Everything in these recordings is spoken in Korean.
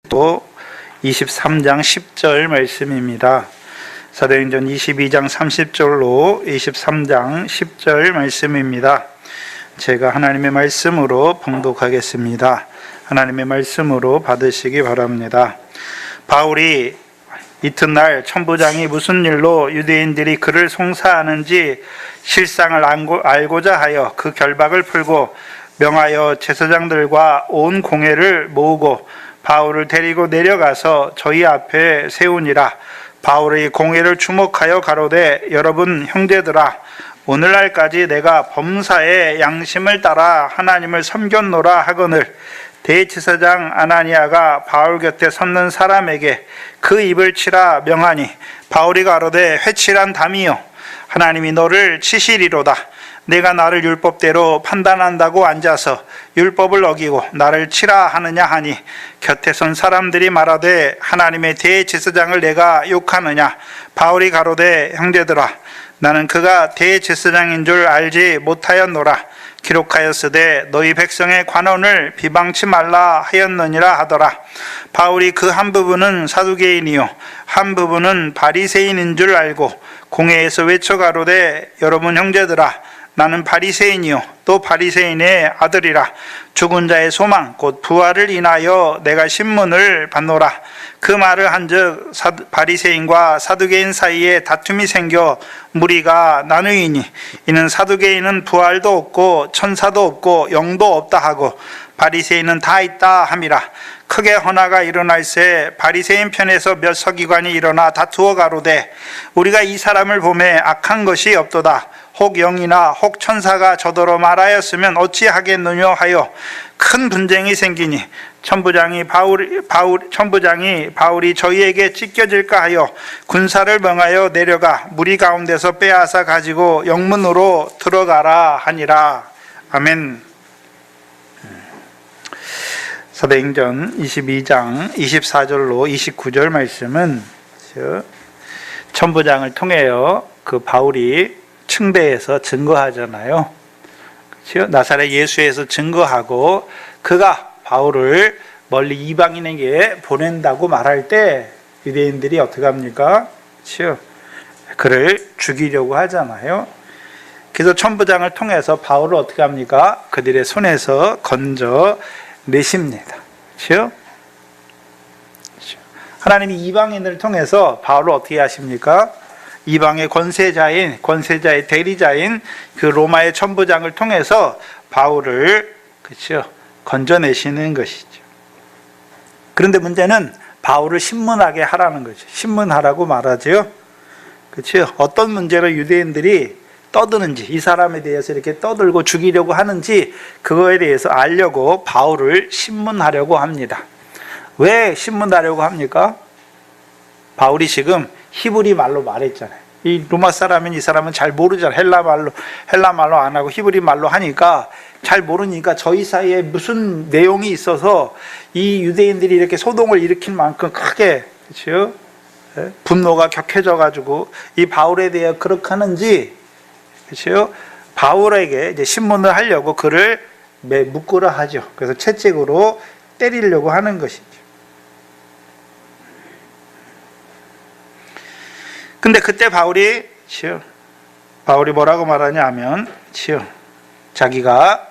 또 23장 10절 말씀입니다. 사도행전 22장 30절로 23장 10절 말씀입니다. 제가 하나님의 말씀으로 봉독하겠습니다. 하나님의 말씀으로 받으시기 바랍니다. 바울이 이튿날 천부장이 무슨 일로 유대인들이 그를 송사하는지 실상을 알고자 하여 그 결박을 풀고 명하여 제사장들과 온 공회를 모으고 바울을 데리고 내려가서 저희 앞에 세우니라. 바울의 공회를 주목하여 가로되 여러분 형제들아, 오늘날까지 내가 범사의 양심을 따라 하나님을 섬겼노라 하거늘 대제사장 아나니아가 바울 곁에 섰는 사람에게 그 입을 치라 명하니 바울이 가로되 회칠한 담이요 하나님이 너를 치시리로다. 내가 나를 율법대로 판단한다고 앉아서 율법을 어기고 나를 치라 하느냐 하니 곁에 선 사람들이 말하되 하나님의 대제사장을 내가 욕하느냐. 바울이 가로되 형제들아, 나는 그가 대제사장인 줄 알지 못하였노라. 기록하였으되 너희 백성의 관원을 비방치 말라 하였느니라 하더라. 바울이 그 한 부분은 사두개인이요 한 부분은 바리새인인 줄 알고 공회에서 외쳐 가로되 여러분 형제들아, 나는 바리새인이요 또 바리새인의 아들이라. 죽은 자의 소망 곧 부활을 인하여 내가 신문을 받노라. 그 말을 한즉 바리새인과 사두개인 사이에 다툼이 생겨 무리가 나누이니 이는 사두개인은 부활도 없고 천사도 없고 영도 없다 하고 바리새인은 다 있다 함이라. 크게 헌화가 일어날새 바리새인 편에서 몇 서기관이 일어나 다투어 가로되 우리가 이 사람을 보매 악한 것이 없도다. 혹 영이나 혹 천사가 저더러 말하였으면 어찌하겠느냐 하여 큰 분쟁이 생기니 천부장이 바울이 저희에게 찢겨질까 하여 군사를 명하여 내려가 무리 가운데서 빼앗아 가지고 영문으로 들어가라 하니라. 아멘. 사도행전 22장 24절로 29절 말씀은 천부장을 통하여 그 바울이 층대에서 증거하잖아요. 그렇죠? 나사렛 예수에서 증거하고 그가 바울을 멀리 이방인에게 보낸다고 말할 때 유대인들이 어떻게 합니까? 그렇죠? 그를 죽이려고 하잖아요. 그래서 천부장을 통해서 바울을 어떻게 합니까? 그들의 손에서 건져 내십니다. 그렇죠? 하나님이 이방인을 통해서 바울을 어떻게 하십니까? 이방의 권세자의 대리자인 그 로마의 천부장을 통해서 바울을 그렇죠? 건져내시는 것이죠. 그런데 문제는 바울을 신문하게 하라는 거죠. 신문하라고 말하죠. 그렇죠? 어떤 문제로 유대인들이 떠드는지, 이 사람에 대해서 이렇게 떠들고 죽이려고 하는지 그거에 대해서 알려고 바울을 신문하려고 합니다. 왜 신문하려고 합니까? 바울이 지금 히브리 말로 말했잖아요. 이 로마 사람인 이 사람은 잘 모르잖아요. 헬라 말로 안 하고 히브리 말로 하니까 잘 모르니까 저희 사이에 무슨 내용이 있어서 이 유대인들이 이렇게 소동을 일으킬 만큼 크게 그렇죠? 분노가 격해져 가지고 이 바울에 대해 그렇게 하는지 그렇죠? 바울에게 이제 신문을 하려고 그를 묶으라 하죠. 그래서 채찍으로 때리려고 하는 것이죠. 근데 그때 바울이 뭐라고 말하냐 하면 자기가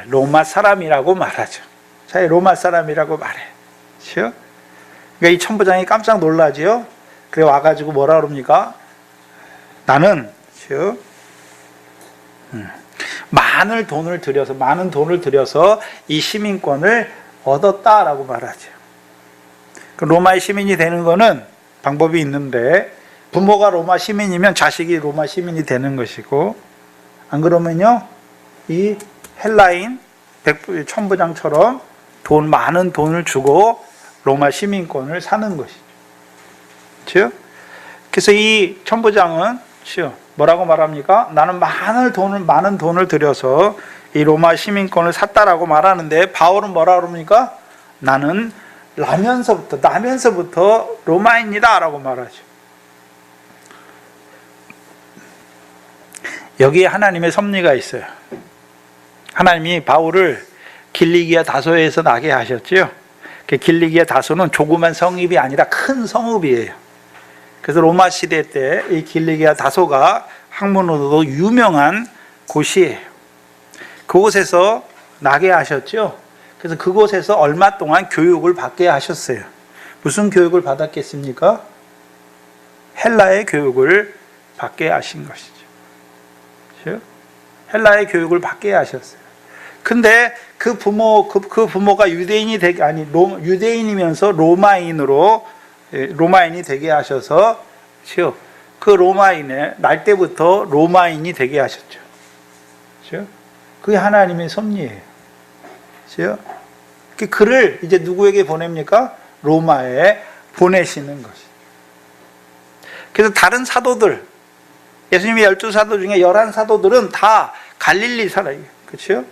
로마 사람이라고 말하죠. 자기 로마 사람이라고 말해. 그러니까 이 천부장이 깜짝 놀라지요. 그래 와가지고 뭐라 그럽니까? 나는 많은 돈을 들여서 이 시민권을 얻었다라고 말하죠. 로마의 시민이 되는 거는 방법이 있는데 부모가 로마 시민이면 자식이 로마 시민이 되는 것이고 안 그러면요 이 헬라인 천부장처럼 많은 돈을 주고 로마 시민권을 사는 것이죠. 그렇죠? 그래서 이 천부장은 뭐라고 말합니까? 나는 많은 돈을 들여서 이 로마 시민권을 샀다라고 말하는데 바울은 뭐라 그럽니까? 나는 나면서부터 로마인이다 라고 말하죠. 여기에 하나님의 섭리가 있어요. 하나님이 바울을 길리기아 다소에서 나게 하셨죠. 길리기아 다소는 조그만 성읍이 아니라 큰 성읍이에요. 그래서 로마 시대 때 이 길리기아 다소가 학문으로도 유명한 곳이에요. 그곳에서 나게 하셨죠. 그래서 그곳에서 얼마 동안 교육을 받게 하셨어요. 무슨 교육을 받았겠습니까? 헬라의 교육을 받게 하신 것이죠. 그렇죠? 헬라의 교육을 받게 하셨어요. 근데 그 부모가 유대인이면서 로마인이 되게 하셔서, 그렇죠? 그 로마인의 날 때부터 로마인이 되게 하셨죠. 그렇죠? 그게 하나님의 섭리예요. 그렇죠? 그를 이제 누구에게 보냅니까? 로마에 보내시는 것이죠. 그래서 다른 사도들, 예수님의 12사도 중에 11사도들은 다 갈릴리 사람이에요. 그렇죠?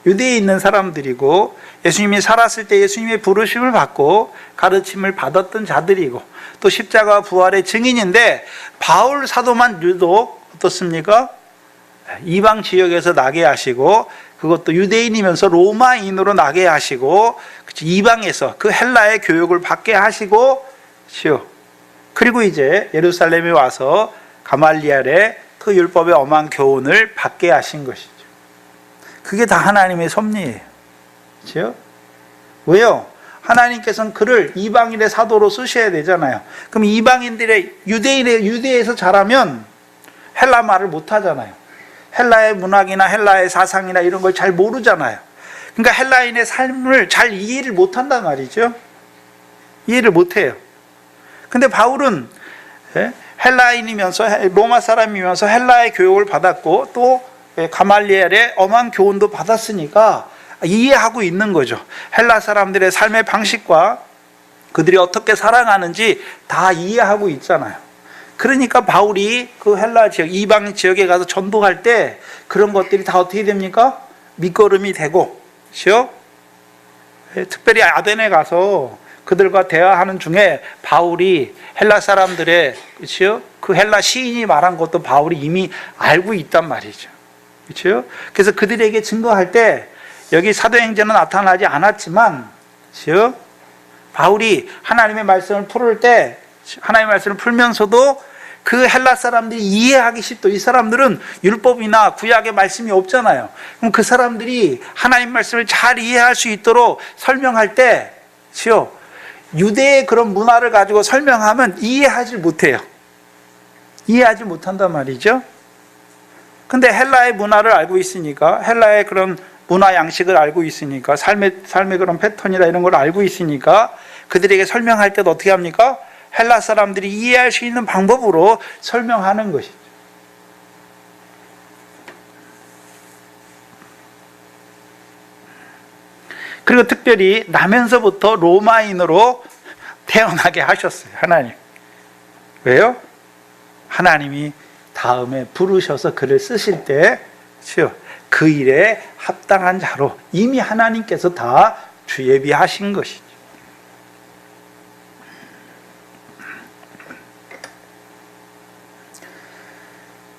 유대에 있는 사람들이고, 예수님이 살았을 때 예수님의 부르심을 받고 가르침을 받았던 자들이고, 또 십자가 부활의 증인인데, 바울 사도만 유독 어떻습니까? 이방 지역에서 나게 하시고, 그것도 유대인이면서 로마인으로 나게 하시고, 이방에서 그 헬라의 교육을 받게 하시고, 그리고 이제 예루살렘에 와서 가말리엘의 그 율법의 엄한 교훈을 받게 하신 것이죠. 그게 다 하나님의 섭리예요. 그렇죠? 왜요? 하나님께서는 그를 이방인의 사도로 쓰셔야 되잖아요. 그럼 이방인들의 유대에서 자라면 헬라 말을 못 하잖아요. 헬라의 문학이나 헬라의 사상이나 이런 걸 잘 모르잖아요. 그러니까 헬라인의 삶을 잘 이해를 못 한단 말이죠. 이해를 못 해요. 근데 바울은 헬라인이면서 로마 사람이면서 헬라의 교육을 받았고 또 가말리엘의 엄한 교훈도 받았으니까 이해하고 있는 거죠. 헬라 사람들의 삶의 방식과 그들이 어떻게 살아가는지 다 이해하고 있잖아요. 그러니까 바울이 그 헬라 지역, 이방 지역에 가서 전도할 때 그런 것들이 다 어떻게 됩니까? 밑거름이 되고, 그렇죠? 특별히 아덴에 가서 그들과 대화하는 중에 바울이 헬라 사람들의, 그렇죠? 그 헬라 시인이 말한 것도 바울이 이미 알고 있단 말이죠. 그렇죠? 그래서 그들에게 증거할 때 여기 사도행전은 나타나지 않았지만, 그렇죠? 바울이 하나님의 말씀을 풀을 때 하나님의 말씀을 풀면서도 그 헬라 사람들이 이해하기 쉽도, 이 사람들은 율법이나 구약의 말씀이 없잖아요. 그럼 그 사람들이 하나님 말씀을 잘 이해할 수 있도록 설명할 때, 그렇죠? 유대의 그런 문화를 가지고 설명하면 이해하지 못해요. 이해하지 못한단 말이죠. 근데 헬라의 문화를 알고 있으니까, 헬라의 그런 문화 양식을 알고 있으니까, 삶의 그런 패턴이나 이런 걸 알고 있으니까 그들에게 설명할 때도 어떻게 합니까? 헬라 사람들이 이해할 수 있는 방법으로 설명하는 것이죠. 그리고 특별히 나면서부터 로마인으로 태어나게 하셨어요, 하나님. 왜요? 하나님이 다음에 부르셔서 그를 쓰실 때 그 일에 합당한 자로 이미 하나님께서 다 주예비하신 것이죠.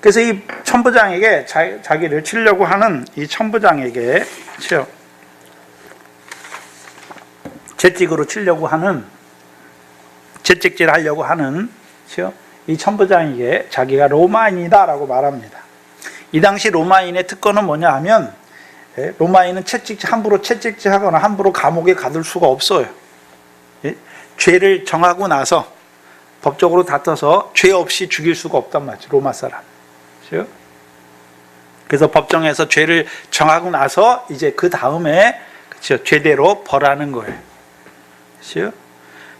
그래서 이 천부장에게 자기를 치려고 하는 이 천부장에게 채찍으로 치려고 하는, 채찍질 하려고 하는 이 천부장에게 자기가 로마인이다라고 말합니다. 이 당시 로마인의 특권은 뭐냐 하면, 로마인은 함부로 채찍질하거나 함부로 감옥에 가둘 수가 없어요. 죄를 정하고 나서 법적으로 다퉈서 죄 없이 죽일 수가 없단 말이죠, 로마 사람. 그래서 법정에서 죄를 정하고 나서 이제 그 다음에, 그렇죠, 죄대로 벌하는 거예요. 그렇죠?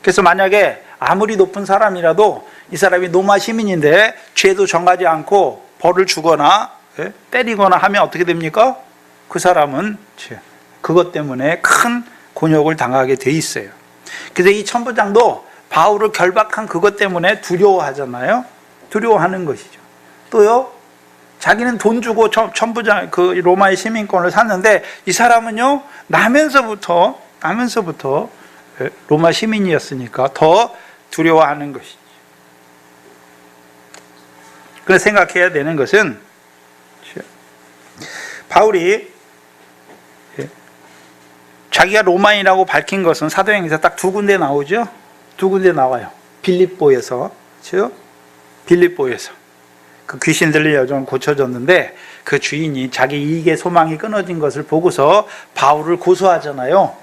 그래서 만약에 아무리 높은 사람이라도 이 사람이 로마 시민인데 죄도 정하지 않고 벌을 주거나 때리거나 하면 어떻게 됩니까? 그 사람은 그것 때문에 큰 곤욕을 당하게 돼 있어요. 그래서 이 천부장도 바울을 결박한 그것 때문에 두려워하잖아요. 두려워하는 것이죠. 또요, 자기는 돈 주고 천부장, 그 로마의 시민권을 샀는데 이 사람은요, 나면서부터 로마 시민이었으니까 더 두려워하는 것이죠. 그래서 생각해야 되는 것은, 자기가 로마인이라고 밝힌 것은 사도행전에서 딱 두 군데 나오죠. 두 군데 나와요. 빌립보에서, 그렇죠? 빌립보에서 그 귀신 들린 여종은 고쳐졌는데 그 주인이 자기 이익의 소망이 끊어진 것을 보고서 바울을 고소하잖아요.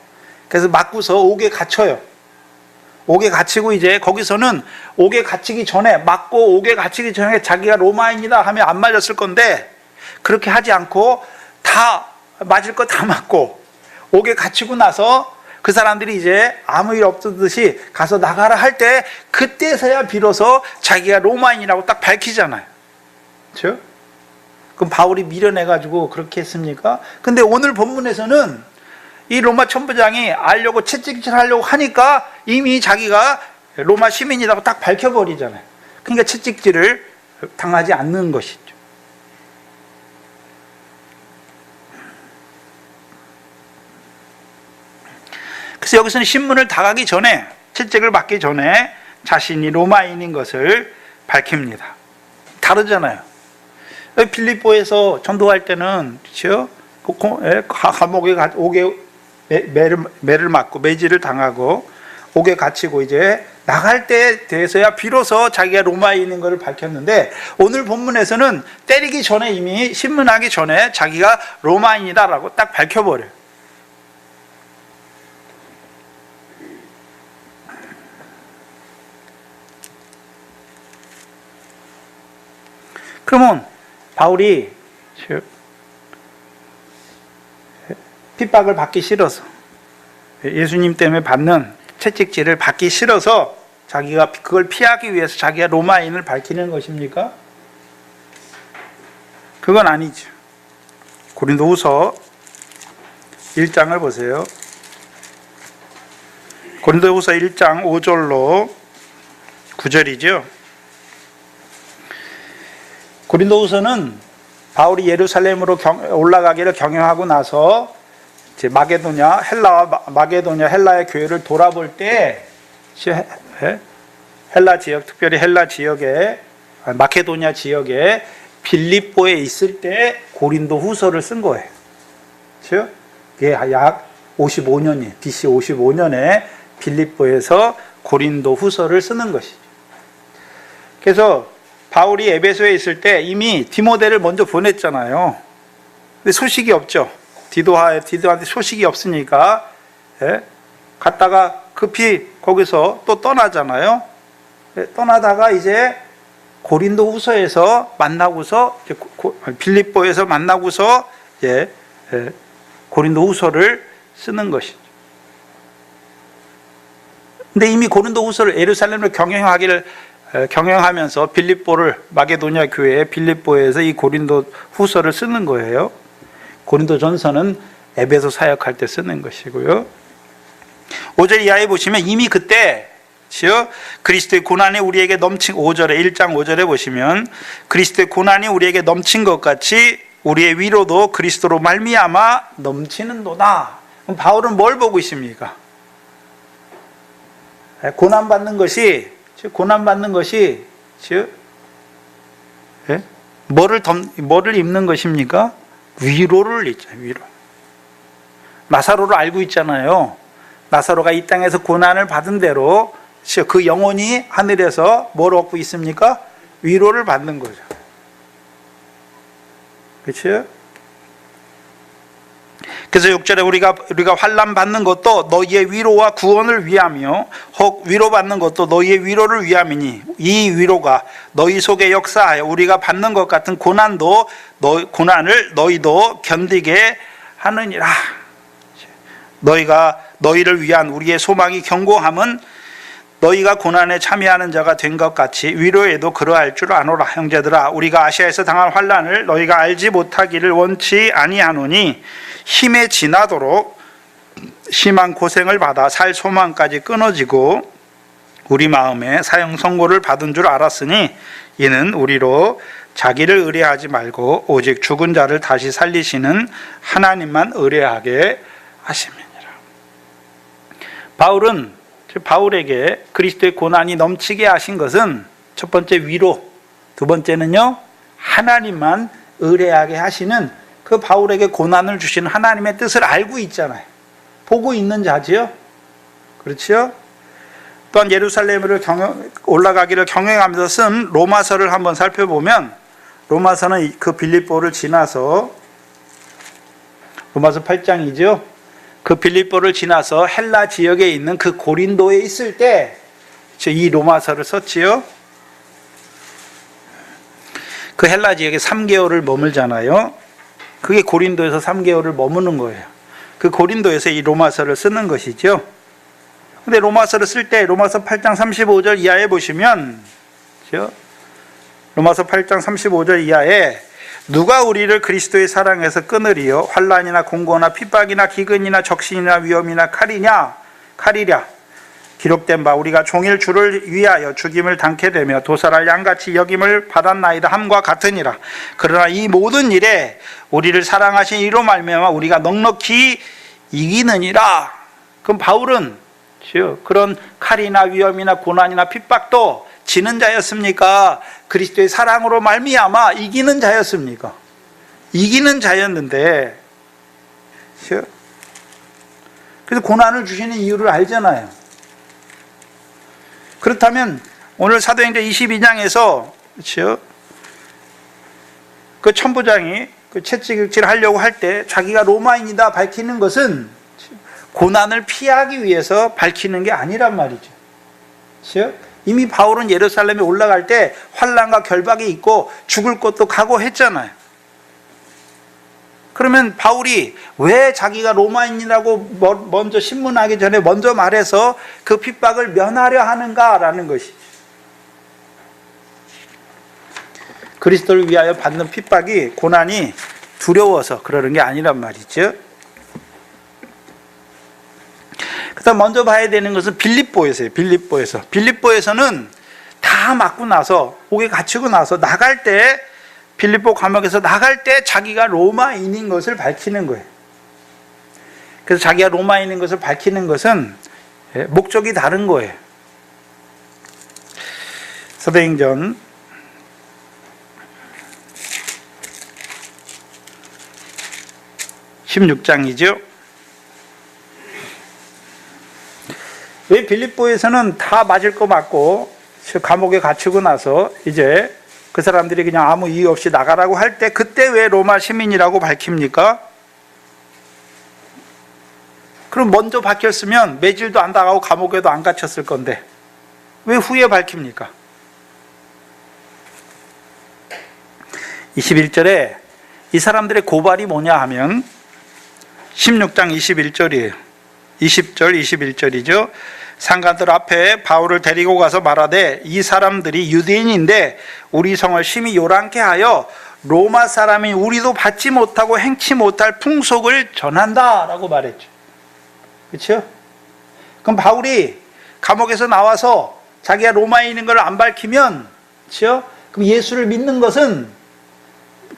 그래서 맞고서 옥에 갇혀요. 옥에 갇히고 이제 거기서는 옥에 갇히기 전에, 맞고 옥에 갇히기 전에 자기가 로마인이다 하면 안 맞았을 건데 그렇게 하지 않고 다 맞을 거 다 맞고 옥에 갇히고 나서 그 사람들이 이제 아무 일 없듯이 가서 나가라 할 때 그때서야 비로소 자기가 로마인이라고 딱 밝히잖아요. 그렇죠? 그럼 바울이 밀어내가지고 그렇게 했습니까? 근데 오늘 본문에서는 이 로마 천부장이 알려고 채찍질 하려고 하니까 이미 자기가 로마 시민이라고 딱 밝혀버리잖아요. 그러니까 채찍질을 당하지 않는 것이죠. 그래서 여기서는 신문을 당하기 전에, 채찍을 받기 전에 자신이 로마인인 것을 밝힙니다. 다르잖아요. 빌립보에서 전도할 때는, 그렇죠? 감옥에 옥에 매를 맞고 매질을 당하고 옥에 갇히고 이제 나갈 때에 대해서야 비로소 자기가 로마인인 것을 밝혔는데 오늘 본문에서는 때리기 전에 이미 신문하기 전에 자기가 로마인이다라고 딱 밝혀버려요. 그러면 바울이 핍박을 받기 싫어서, 예수님 때문에 받는 채찍질을 받기 싫어서 자기가 그걸 피하기 위해서 자기가 로마인을 밝히는 것입니까? 그건 아니죠. 고린도후서 1장을 보세요. 고린도후서 1장 5절로 9절이죠. 고린도후서는 바울이 예루살렘으로 올라가기를 경영하고 나서 이제 헬라의 교회를 돌아볼 때 헬라 지역, 특별히 헬라 지역에, 마케도냐 지역에 빌립보에 있을 때 고린도후서를 쓴 거예요. 그렇죠? 이게 약 55년이 BC 55년에 빌립보에서 고린도후서를 쓰는 것이죠. 그래서 바울이 에베소에 있을 때 이미 디모데를 먼저 보냈잖아요. 근데 소식이 없죠. 디도한테 소식이 없으니까 갔다가 급히 거기서 또 떠나잖아요. 떠나다가 이제 고린도후서에서 만나고서 빌립보에서 만나고서 고린도후서를 쓰는 것이죠. 근데 이미 고린도후서를 예루살렘을 경영하면서 빌립보를, 마게도냐 교회의 빌립보에서 이 고린도후서를 쓰는 거예요. 고린도전서는 에베소 사역할 때 쓰는 것이고요. 5절 이하에 보시면 이미 그때 그리스도의 고난이 우리에게 넘친, 1장 5절에 보시면 그리스도의 고난이 우리에게 넘친 것 같이 우리의 위로도 그리스도로 말미암아 넘치는도다. 그럼 바울은 뭘 보고 있습니까? 고난받는 것이 뭐를 입는 것입니까? 위로를 입죠. 위로. 나사로를 알고 있잖아요. 나사로가 이 땅에서 고난을 받은 대로 그 영혼이 하늘에서 뭘 얻고 있습니까? 위로를 받는 거죠. 그렇죠? 그래서 6절에 우리가 환난 받는 것도 너희의 위로와 구원을 위하며 혹 위로받는 것도 너희의 위로를 위함이니 이 위로가 너희 속에 역사하여 우리가 받는 것 같은 고난을 너희도 견디게 하느니라. 너희를 위한 우리의 소망이 견고함은 너희가 고난에 참여하는 자가 된 것 같이 위로에도 그러할 줄 아노라. 형제들아, 우리가 아시아에서 당할 환난을 너희가 알지 못하기를 원치 아니하노니 힘에 지나도록 심한 고생을 받아 살 소망까지 끊어지고 우리 마음에 사형 선고를 받은 줄 알았으니 이는 우리로 자기를 의뢰하지 말고 오직 죽은 자를 다시 살리시는 하나님만 의뢰하게 하심이니라. 바울에게 그리스도의 고난이 넘치게 하신 것은 첫 번째 위로, 두 번째는요 하나님만 의뢰하게 하시는 그 바울에게 고난을 주시는 하나님의 뜻을 알고 있잖아요. 보고 있는 자지요. 그렇죠? 또한 예루살렘으로 올라가기를 경영하면서 쓴 로마서를 한번 살펴보면, 로마서는 그 빌립보를 지나서, 로마서 8장이죠. 그 빌립보를 지나서 헬라 지역에 있는 그 고린도에 있을 때 이 로마서를 썼지요. 그 헬라 지역에 3개월을 머물잖아요. 그게 고린도에서 3개월을 머무는 거예요. 그 고린도에서 이 로마서를 쓰는 것이죠. 근데 로마서를 쓸 때 로마서 8장 35절 이하에 보시면, 로마서 8장 35절 이하에 누가 우리를 그리스도의 사랑에서 끊으리요? 환난이나 공고나 핍박이나 기근이나 적신이나 위험이나 칼이랴. 기록된 바 우리가 종일 주를 위하여 죽임을 당케 되며 도살할 양같이 여김을 받았나이다 함과 같으니라. 그러나 이 모든 일에 우리를 사랑하신 이로 말미암아 우리가 넉넉히 이기느니라. 그럼 바울은 그런 칼이나 위험이나 고난이나 핍박도 지는 자였습니까? 그리스도의 사랑으로 말미암아 이기는 자였습니까? 이기는 자였는데, 그래서 고난을 주시는 이유를 알잖아요. 그렇다면 오늘 사도행전 22장에서 그 천부장이 그 채찍질 하려고 할 때 자기가 로마인이다 밝히는 것은 고난을 피하기 위해서 밝히는 게 아니란 말이죠. 이미 바울은 예루살렘에 올라갈 때 환난과 결박이 있고 죽을 것도 각오했잖아요. 그러면 바울이 왜 자기가 로마인이라고 먼저 신문하기 전에 먼저 말해서 그 핍박을 면하려 하는가라는 것이죠. 그리스도를 위하여 받는 핍박이, 고난이 두려워서 그러는 게 아니란 말이죠. 그다음 먼저 봐야 되는 것은 빌립보에서요. 빌립보에서는 다 맞고 나서, 옥에 갇히고 나서 나갈 때, 빌립보 감옥에서 나갈 때 자기가 로마인인 것을 밝히는 거예요. 그래서 자기가 로마인인 것을 밝히는 것은 목적이 다른 거예요. 사도행전 16장이죠. 왜 빌립보에서는 다 맞을 거 맞고 감옥에 갇히고 나서 이제 그 사람들이 그냥 아무 이유 없이 나가라고 할 때 그때 왜 로마 시민이라고 밝힙니까? 그럼 먼저 밝혔으면 매질도 안 당하고 감옥에도 안 갇혔을 건데 왜 후에 밝힙니까? 21절에 이 사람들의 고발이 뭐냐 하면 16장 21절이에요. 20절 21절이죠. 상관들 앞에 바울을 데리고 가서 말하되 이 사람들이 유대인인데 우리 성을 심히 요란케 하여 로마 사람인 우리도 받지 못하고 행치 못할 풍속을 전한다 라고 말했죠. 그렇죠? 그럼 바울이 감옥에서 나와서 자기가 로마인인 걸 안 밝히면, 그렇죠? 그럼 예수를 믿는 것은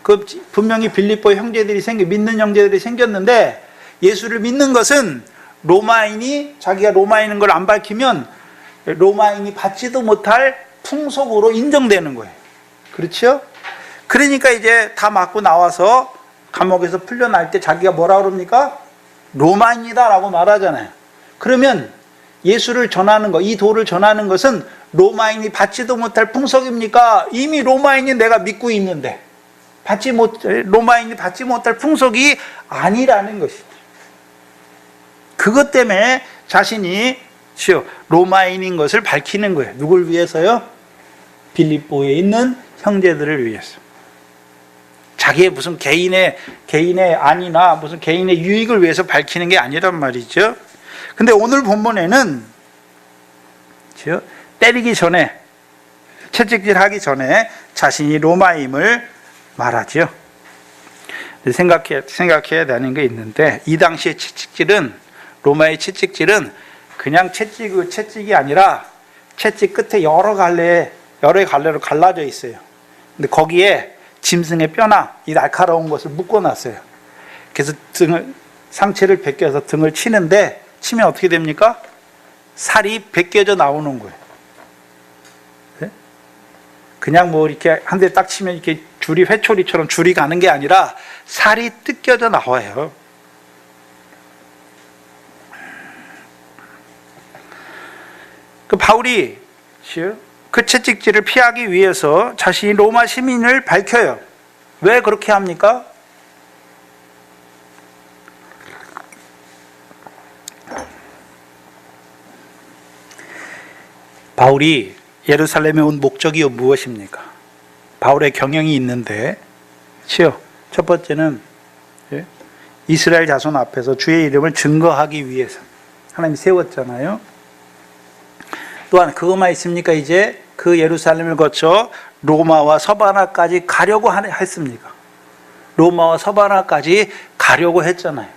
그 분명히 빌립보 형제들이 믿는 형제들이 생겼는데 예수를 믿는 것은 자기가 로마인인 걸 안 밝히면 로마인이 받지도 못할 풍속으로 인정되는 거예요. 그렇죠? 그러니까 이제 다 맞고 나와서 감옥에서 풀려날 때 자기가 뭐라 그럽니까? 로마인이다 라고 말하잖아요. 그러면 예수를 전하는 거, 이 도를 전하는 것은 로마인이 받지도 못할 풍속입니까? 이미 로마인이 내가 믿고 있는데 로마인이 받지 못할 풍속이 아니라는 것이죠. 그것 때문에 자신이 로마인인 것을 밝히는 거예요. 누굴 위해서요? 빌립보에 있는 형제들을 위해서. 자기의 무슨 개인의 안이나 무슨 개인의 유익을 위해서 밝히는 게 아니란 말이죠. 근데 오늘 본문에는 때리기 전에, 채찍질 하기 전에 자신이 로마임을 말하죠. 생각해야 되는 게 있는데, 이 당시의 로마의 채찍질은 그냥 채찍이 아니라 채찍 끝에 여러 갈래로 갈라져 있어요. 근데 거기에 짐승의 뼈나 이 날카로운 것을 묶어놨어요. 그래서 상체를 벗겨서 등을 치는데, 치면 어떻게 됩니까? 살이 벗겨져 나오는 거예요. 네? 그냥 뭐 이렇게 한 대 딱 치면 이렇게 줄이 회초리처럼 줄이 가는 게 아니라 살이 뜯겨져 나와요. 그 바울이 그 채찍질을 피하기 위해서 자신이 로마 시민을 밝혀요. 왜 그렇게 합니까? 바울이 예루살렘에 온 목적이 무엇입니까? 바울의 경영이 있는데, 그렇죠? 첫 번째는 이스라엘 자손 앞에서 주의 이름을 증거하기 위해서 하나님이 세웠잖아요. 또한 그것만 있습니까? 이제 그 예루살렘을 거쳐 로마와 서바나까지 가려고 했습니까? 로마와 서바나까지 가려고 했잖아요.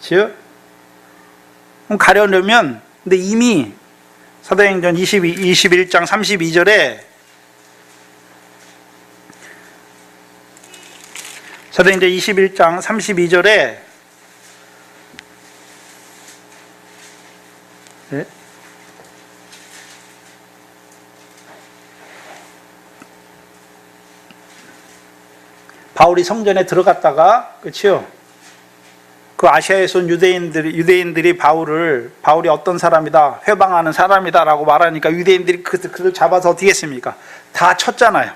그렇죠? 그럼 가려면, 근데 이미 사도행전 21장 32절에 사도행전 21장 32절에 바울이 성전에 들어갔다가, 그렇죠? 그 아시아에서 온 유대인들이 바울이 어떤 사람이다, 회방하는 사람이다라고 말하니까 유대인들이 그들 잡아서 어떻게 했습니까? 다 쳤잖아요.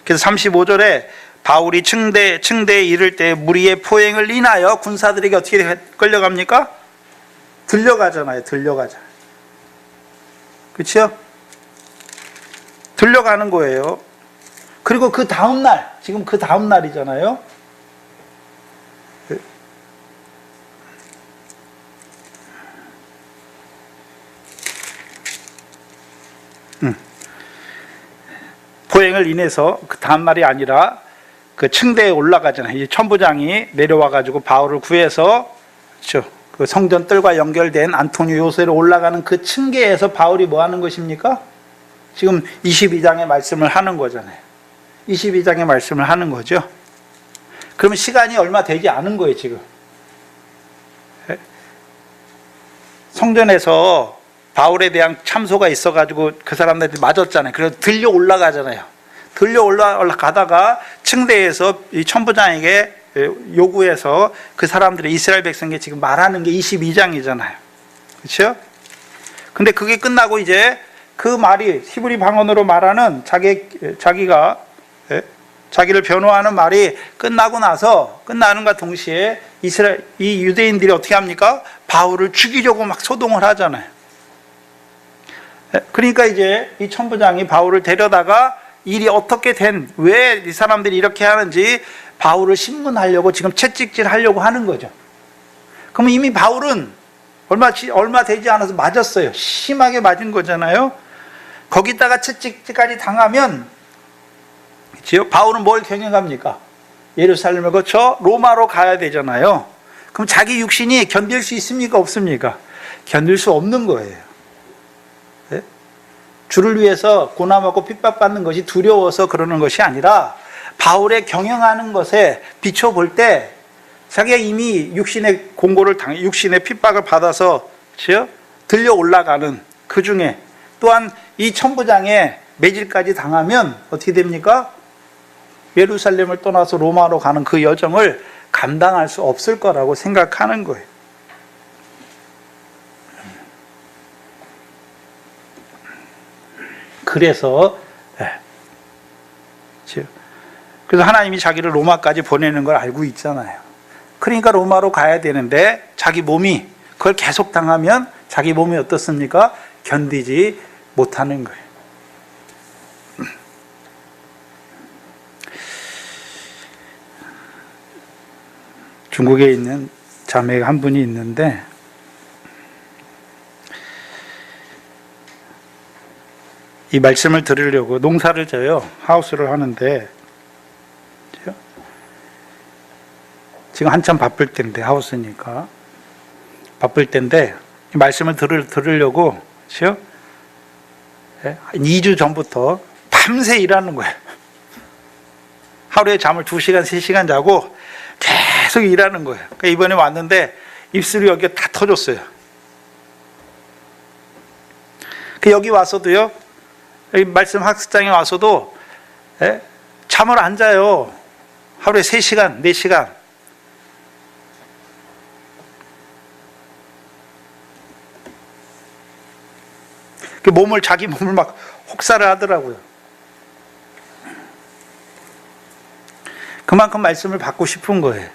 그래서 35절에 바울이 층대에 이를 때 무리의 포행을 인하여 군사들에게 어떻게 끌려갑니까? 들려가잖아요. 그렇죠? 들려가는 거예요. 그리고 그 다음날, 지금 그 다음날이잖아요. 포행을 인해서 그 다음날이 아니라 그 층대에 올라가잖아요. 이 천부장이 내려와가지고 바울을 구해서, 그렇죠? 그 성전뜰과 연결된 안토니 요새로 올라가는 그 층계에서 바울이 뭐 하는 것입니까? 지금 22장의 말씀을 하는 거잖아요. 22장의 말씀을 하는 거죠. 그러면 시간이 얼마 되지 않은 거예요, 지금. 성전에서 바울에 대한 참소가 있어가지고 그 사람들이 맞았잖아요. 그래서 들려 올라가잖아요. 들려 올라가다가 층대에서 이 천부장에게 요구해서 그 사람들이 이스라엘 백성에게 지금 말하는 게 22장이잖아요. 그렇죠? 근데 그게 끝나고 이제 그 말이 히브리 방언으로 말하는 자기가 자기를 변호하는 말이 끝나는과 동시에 이 유대인들이 어떻게 합니까? 바울을 죽이려고 막 소동을 하잖아요. 그러니까 이제 이 천부장이 바울을 데려다가 일이 어떻게 왜 이 사람들이 이렇게 하는지 바울을 신문하려고 지금 채찍질 하려고 하는 거죠. 그러면 이미 바울은 얼마 되지 않아서 맞았어요. 심하게 맞은 거잖아요. 거기다가 채찍질까지 당하면, 그렇죠? 바울은 뭘 경영합니까? 예루살렘을 거쳐 로마로 가야 되잖아요. 그럼 자기 육신이 견딜 수 있습니까? 없습니까? 견딜 수 없는 거예요. 네? 주를 위해서 고난받고 핍박받는 것이 두려워서 그러는 것이 아니라 바울의 경영하는 것에 비춰볼 때 자기가 이미 육신의 핍박을 받아서, 그렇죠? 들려 올라가는 그 중에 또한 이 천부장의 매질까지 당하면 어떻게 됩니까? 예루살렘을 떠나서 로마로 가는 그 여정을 감당할 수 없을 거라고 생각하는 거예요. 그래서 하나님이 자기를 로마까지 보내는 걸 알고 있잖아요. 그러니까 로마로 가야 되는데 자기 몸이 그걸 계속 당하면 자기 몸이 어떻습니까? 견디지 못하는 거예요. 중국에 있는 자매가 한 분이 있는데 이 말씀을 들으려고 농사를 져요. 하우스를 하는데 지금 한참 바쁠 때인데, 하우스니까 바쁠 때인데 이 말씀을 들으려고, 그렇죠? 2주 전부터 밤새 일하는 거예요. 하루에 잠을 2시간, 3시간 자고 계속 일하는 거예요. 그러니까 이번에 왔는데 입술이 여기가 다 터졌어요. 여기 와서도요, 여기 말씀 학습장에 와서도 잠을 안 자요. 하루에 3시간, 4시간. 자기 몸을 막 혹사를 하더라고요. 그만큼 말씀을 받고 싶은 거예요.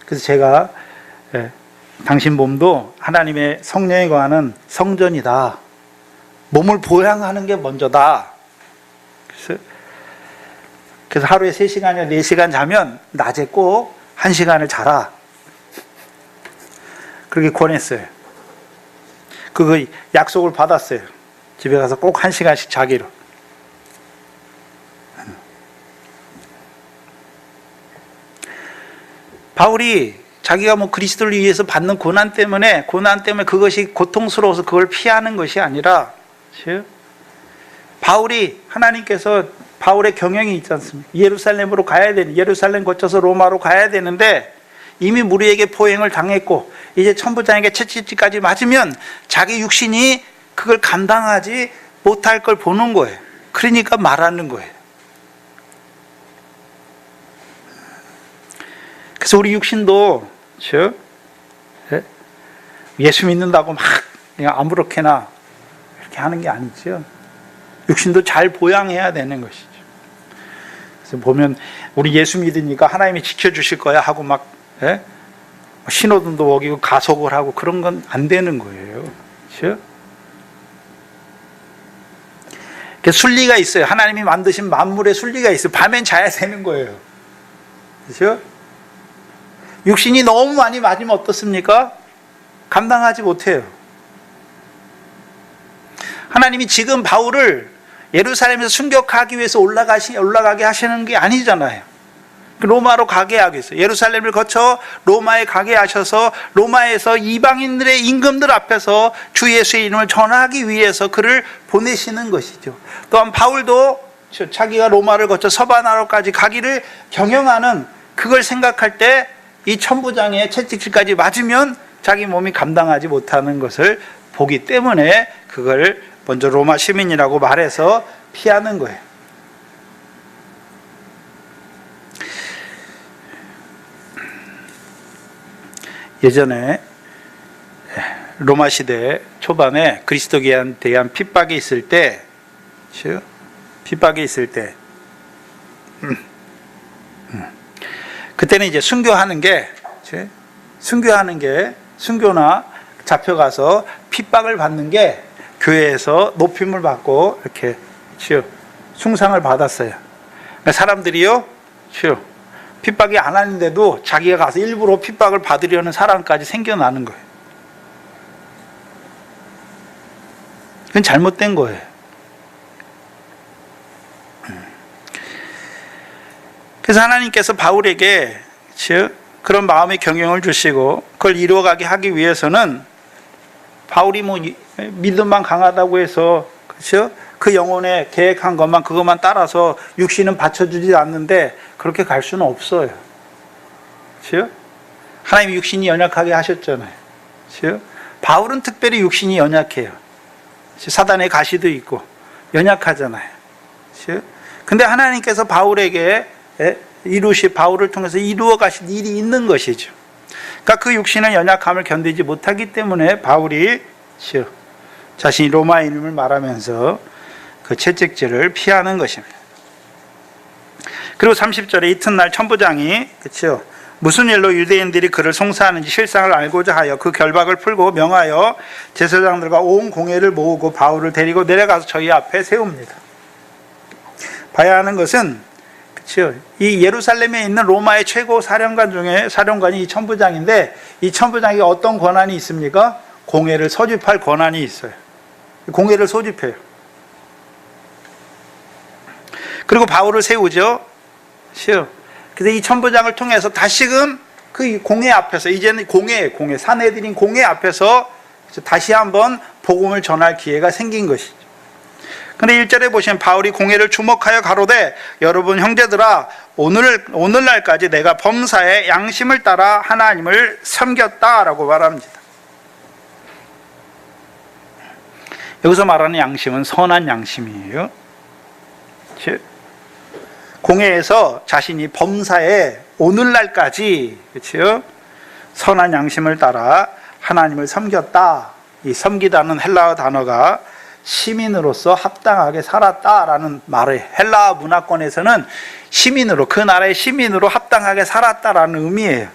그래서 제가 당신 몸도 하나님의 성령에 거하는 성전이다. 몸을 보양하는 게 먼저다. 그래서 하루에 3시간이나 4시간 자면 낮에 꼭 1시간을 자라. 그렇게 권했어요. 그거 약속을 받았어요. 집에 가서 꼭 1시간씩 자기로. 바울이 자기가 그리스도를 위해서 받는 고난 때문에 그것이 고통스러워서 그걸 피하는 것이 아니라, 바울이, 하나님께서 바울의 경영이 있지 않습니까? 예루살렘으로 가야 되는, 예루살렘 거쳐서 로마로 가야 되는데 이미 무리에게 포행을 당했고 이제 천부장에게 채찍질까지 맞으면 자기 육신이 그걸 감당하지 못할 걸 보는 거예요. 그러니까 말하는 거예요. 그래서 우리 육신도 예수 믿는다고 막 그냥 아무렇게나 이렇게 하는 게 아니죠. 육신도 잘 보양해야 되는 것이죠. 그래서 보면 우리 예수 믿으니까 하나님이 지켜주실 거야 하고 막 신호등도 먹이고 가속을 하고 그런 건 안 되는 거예요. 그렇죠? 순리가 있어요. 하나님이 만드신 만물에 순리가 있어요. 밤엔 자야 되는 거예요. 그렇죠? 육신이 너무 많이 맞으면 어떻습니까? 감당하지 못해요. 하나님이 지금 바울을 예루살렘에서 순교하기 위해서 올라가게 하시는 게 아니잖아요. 로마로 가게 하기 위해서, 예루살렘을 거쳐 로마에 가게 하셔서 로마에서 이방인들의 임금들 앞에서 주 예수의 이름을 전하기 위해서 그를 보내시는 것이죠. 또한 바울도 자기가 로마를 거쳐 서바나로까지 가기를 경영하는, 그걸 생각할 때 이 천부장의 채찍질까지 맞으면 자기 몸이 감당하지 못하는 것을 보기 때문에 그걸 먼저 로마 시민이라고 말해서 피하는 거예요. 예전에 로마 시대 초반에 그리스도교에 대한 핍박이 있을 때, 그때는 이제 순교나 잡혀가서 핍박을 받는 게 교회에서 높임을 받고 이렇게 숭상을 받았어요. 사람들이요, 핍박이 안 하는데도 자기가 가서 일부러 핍박을 받으려는 사람까지 생겨나는 거예요. 그건 잘못된 거예요. 그래서 하나님께서 바울에게 그런 마음의 경영을 주시고 그걸 이루어가게 하기 위해서는, 바울이 믿음만 강하다고 해서 그 영혼에 계획한 것만 그것만 따라서 육신은 받쳐주지 않는데 그렇게 갈 수는 없어요. 하나님이 육신이 연약하게 하셨잖아요. 바울은 특별히 육신이 연약해요. 사단의 가시도 있고 연약하잖아요. 근데 하나님께서 바울에게 바울을 통해서 이루어 가신 일이 있는 것이죠. 그러니까 그 육신의 연약함을 견디지 못하기 때문에 바울이 자신이 로마인임을 말하면서 그 채찍질을 피하는 것입니다. 그리고 30절에 이튿날 천부장이 무슨 일로 유대인들이 그를 송사하는지 실상을 알고자 하여 그 결박을 풀고 명하여 제사장들과 온 공회를 모으고 바울을 데리고 내려가서 저희 앞에 세웁니다. 봐야 하는 것은 이 예루살렘에 있는 로마의 최고 사령관 중에 사령관이 이 천부장인데, 이 천부장이 어떤 권한이 있습니까? 공회를 소집할 권한이 있어요. 공회를 소집해요. 그리고 바울을 세우죠. 그래서 이 천부장을 통해서 다시금 그 공회 앞에서, 이제는 사내들인 공회 앞에서 다시 한번 복음을 전할 기회가 생긴 것이죠. 근데 1절에 보시면 바울이 공회를 주목하여 가로되, 여러분 형제들아, 오늘날까지 내가 범사의 양심을 따라 하나님을 섬겼다라고 말합니다. 여기서 말하는 양심은 선한 양심이에요. 공회에서 자신이 범사에 오늘날까지 선한 양심을 따라 하나님을 섬겼다. 이 섬기다는 헬라어 단어가 시민으로서 합당하게 살았다라는 말을, 헬라 문화권에서는 시민으로, 그 나라의 시민으로 합당하게 살았다라는 의미예요.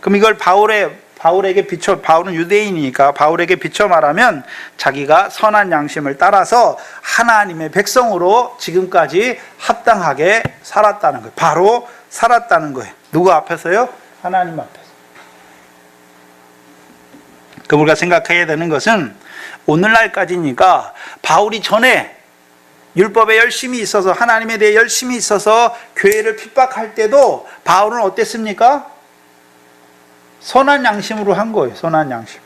그럼 이걸 바울에게 비춰, 바울은 유대인이니까 바울에게 비춰 말하면 자기가 선한 양심을 따라서 하나님의 백성으로 지금까지 합당하게 살았다는 거예요. 바로 살았다는 거예요. 누구 앞에서요? 하나님 앞에서. 그럼 우리가 생각해야 되는 것은 오늘날까지니까 바울이 전에 율법에 열심히 있어서, 하나님에 대해 열심히 있어서 교회를 핍박할 때도 바울은 어땠습니까? 선한 양심으로 한 거예요. 선한 양심으로.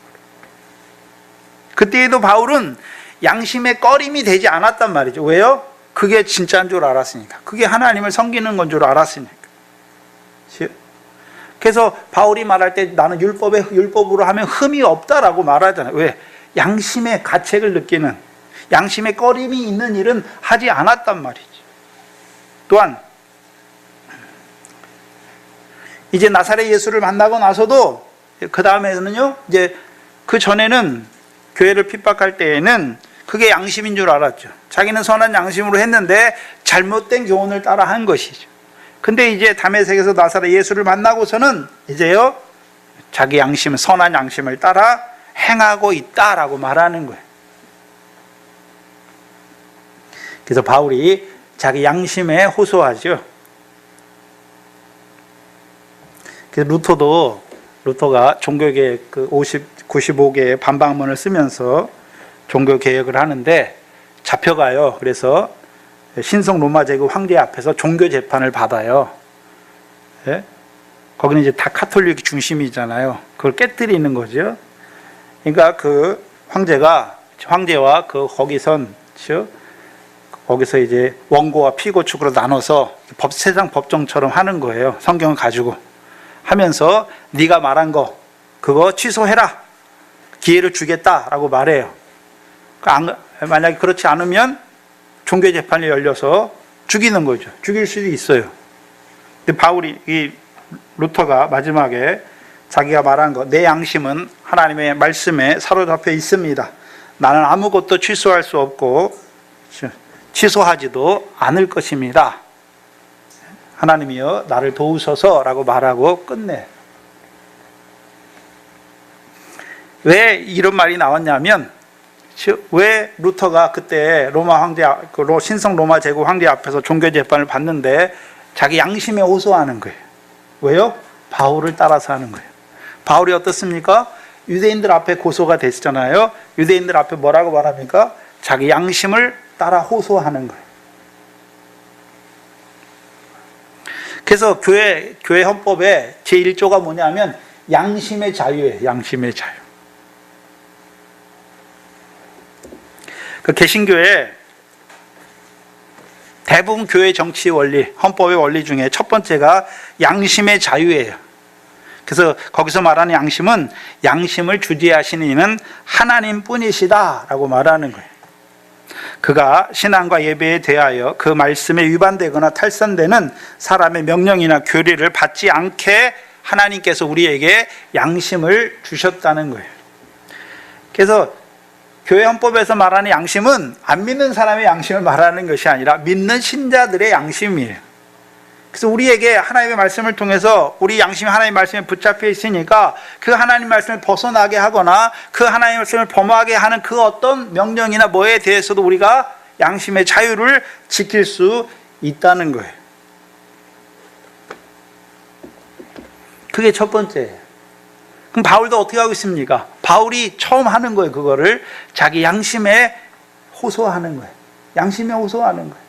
그때에도 바울은 양심의 꺼림이 되지 않았단 말이죠. 왜요? 그게 진짜인 줄 알았으니까. 그게 하나님을 섬기는 건 줄 알았으니까. 그래서 바울이 말할 때 나는 율법으로 하면 흠이 없다라고 말하잖아요. 왜? 양심의 가책을 느끼는, 양심의 꺼림이 있는 일은 하지 않았단 말이죠. 또한 이제 나사렛 예수를 만나고 나서도 그 다음에는요, 이제 그 전에는 교회를 핍박할 때에는 그게 양심인 줄 알았죠. 자기는 선한 양심으로 했는데 잘못된 교훈을 따라 한 것이죠. 근데 이제 다메섹에서 나사렛 예수를 만나고서는 이제요, 자기 양심, 선한 양심을 따라 행하고 있다라고 말하는 거예요. 그래서 바울이 자기 양심에 호소하죠. 그래서 루터가 종교개혁 95개의 반박문을 쓰면서 종교개혁을 하는데 잡혀가요. 그래서 신성 로마 제국 황제 앞에서 종교 재판을 받아요. 예? 거기는 이제 다 카톨릭 중심이잖아요. 그걸 깨뜨리는 거죠. 그러니까 그 황제와 그 거기서 이제 원고와 피고 측으로 나눠서 세상 법정처럼 하는 거예요. 성경을 가지고 하면서 네가 말한 거 그거 취소해라. 기회를 주겠다라고 말해요. 만약에 그렇지 않으면 종교 재판이 열려서 죽이는 거죠. 죽일 수도 있어요. 근데 루터가 마지막에 자기가 말한 거, 내 양심은 하나님의 말씀에 사로잡혀 있습니다. 나는 아무것도 취소할 수 없고 취소하지도 않을 것입니다. 하나님이여 나를 도우소서라고 말하고 끝내. 왜 이런 말이 나왔냐면, 왜 루터가 그때 신성 로마 제국 황제 앞에서 종교 재판을 받는데 자기 양심에 호소하는 거예요. 왜요? 바울을 따라서 하는 거예요. 바울이 어떻습니까? 유대인들 앞에 고소가 됐잖아요. 유대인들 앞에 뭐라고 말합니까? 자기 양심을 따라 호소하는 거예요. 그래서 교회 헌법의 제1조가 뭐냐면 양심의 자유예요. 양심의 자유. 그 개신교회 대부분 교회 정치 원리, 헌법의 원리 중에 첫 번째가 양심의 자유예요. 그래서 거기서 말하는 양심은 양심을 주재하시는 이는 하나님뿐이시다라고 말하는 거예요. 그가 신앙과 예배에 대하여 그 말씀에 위반되거나 탈선되는 사람의 명령이나 교리를 받지 않게 하나님께서 우리에게 양심을 주셨다는 거예요. 그래서 교회 헌법에서 말하는 양심은 안 믿는 사람의 양심을 말하는 것이 아니라 믿는 신자들의 양심이에요. 그래서 우리에게 하나님의 말씀을 통해서 우리 양심이 하나님의 말씀에 붙잡혀 있으니까 그 하나님 말씀을 벗어나게 하거나 그 하나님의 말씀을 범하게 하는 그 어떤 명령이나 뭐에 대해서도 우리가 양심의 자유를 지킬 수 있다는 거예요. 그게 첫 번째예요. 그럼 바울도 어떻게 하고 있습니까? 바울이 처음 하는 거예요. 그거를 자기 양심에 호소하는 거예요. 양심에 호소하는 거예요.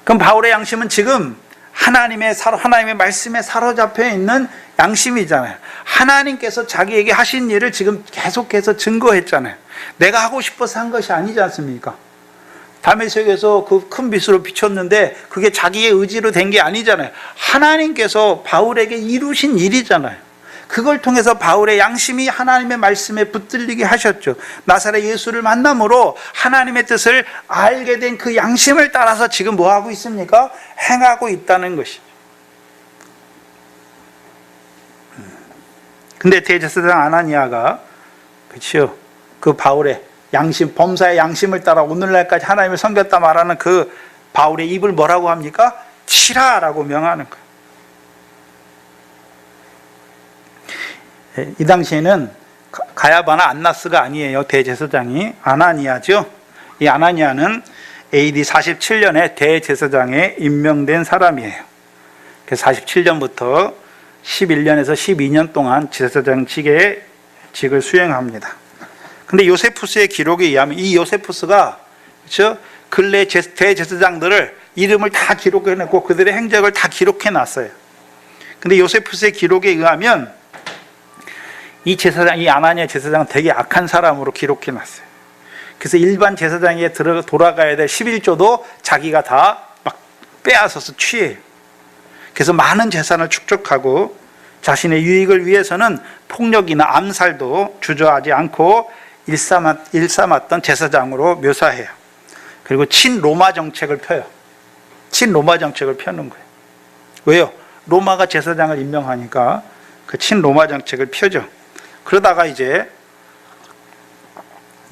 그럼 바울의 양심은 지금 하나님의 말씀에 사로잡혀 있는 양심이잖아요. 하나님께서 자기에게 하신 일을 지금 계속해서 증거했잖아요. 내가 하고 싶어서 한 것이 아니지 않습니까? 다메섹에서 그 큰 빛으로 비쳤는데 그게 자기의 의지로 된 게 아니잖아요. 하나님께서 바울에게 이루신 일이잖아요. 그걸 통해서 바울의 양심이 하나님의 말씀에 붙들리게 하셨죠. 나사렛 예수를 만남으로 하나님의 뜻을 알게 된 그 양심을 따라서 지금 뭐 하고 있습니까? 행하고 있다는 것이죠. 근데 대제사장 아나니아가 그렇죠. 그 바울의 양심, 범사의 양심을 따라 오늘날까지 하나님을 섬겼다 말하는 그 바울의 입을 뭐라고 합니까? 치라라고 명하는 거예요. 이 당시에는 가야바나 안나스가 아니에요. 대제사장이 아나니아죠. 이 아나니아는 AD 47년에 대제사장에 임명된 사람이에요. 그래서 47년부터 11년에서 12년 동안 제사장 직을 수행합니다. 근데 요세푸스의 기록에 의하면 이 요세푸스가 그렇죠? 근래 대제사장들을 이름을 다 기록해냈고 그들의 행적을 다 기록해놨어요. 근데 요세푸스의 기록에 의하면 이 아나니아 제사장은 되게 악한 사람으로 기록해놨어요. 그래서 일반 제사장에 돌아가야 될 11조도 자기가 다 막 빼앗아서 취해요. 그래서 많은 재산을 축적하고 자신의 유익을 위해서는 폭력이나 암살도 주저하지 않고 일삼았던 제사장으로 묘사해요. 그리고 친로마 정책을 펴요. 친로마 정책을 펴는 거예요. 왜요? 로마가 제사장을 임명하니까 그 친로마 정책을 펴죠. 그러다가 이제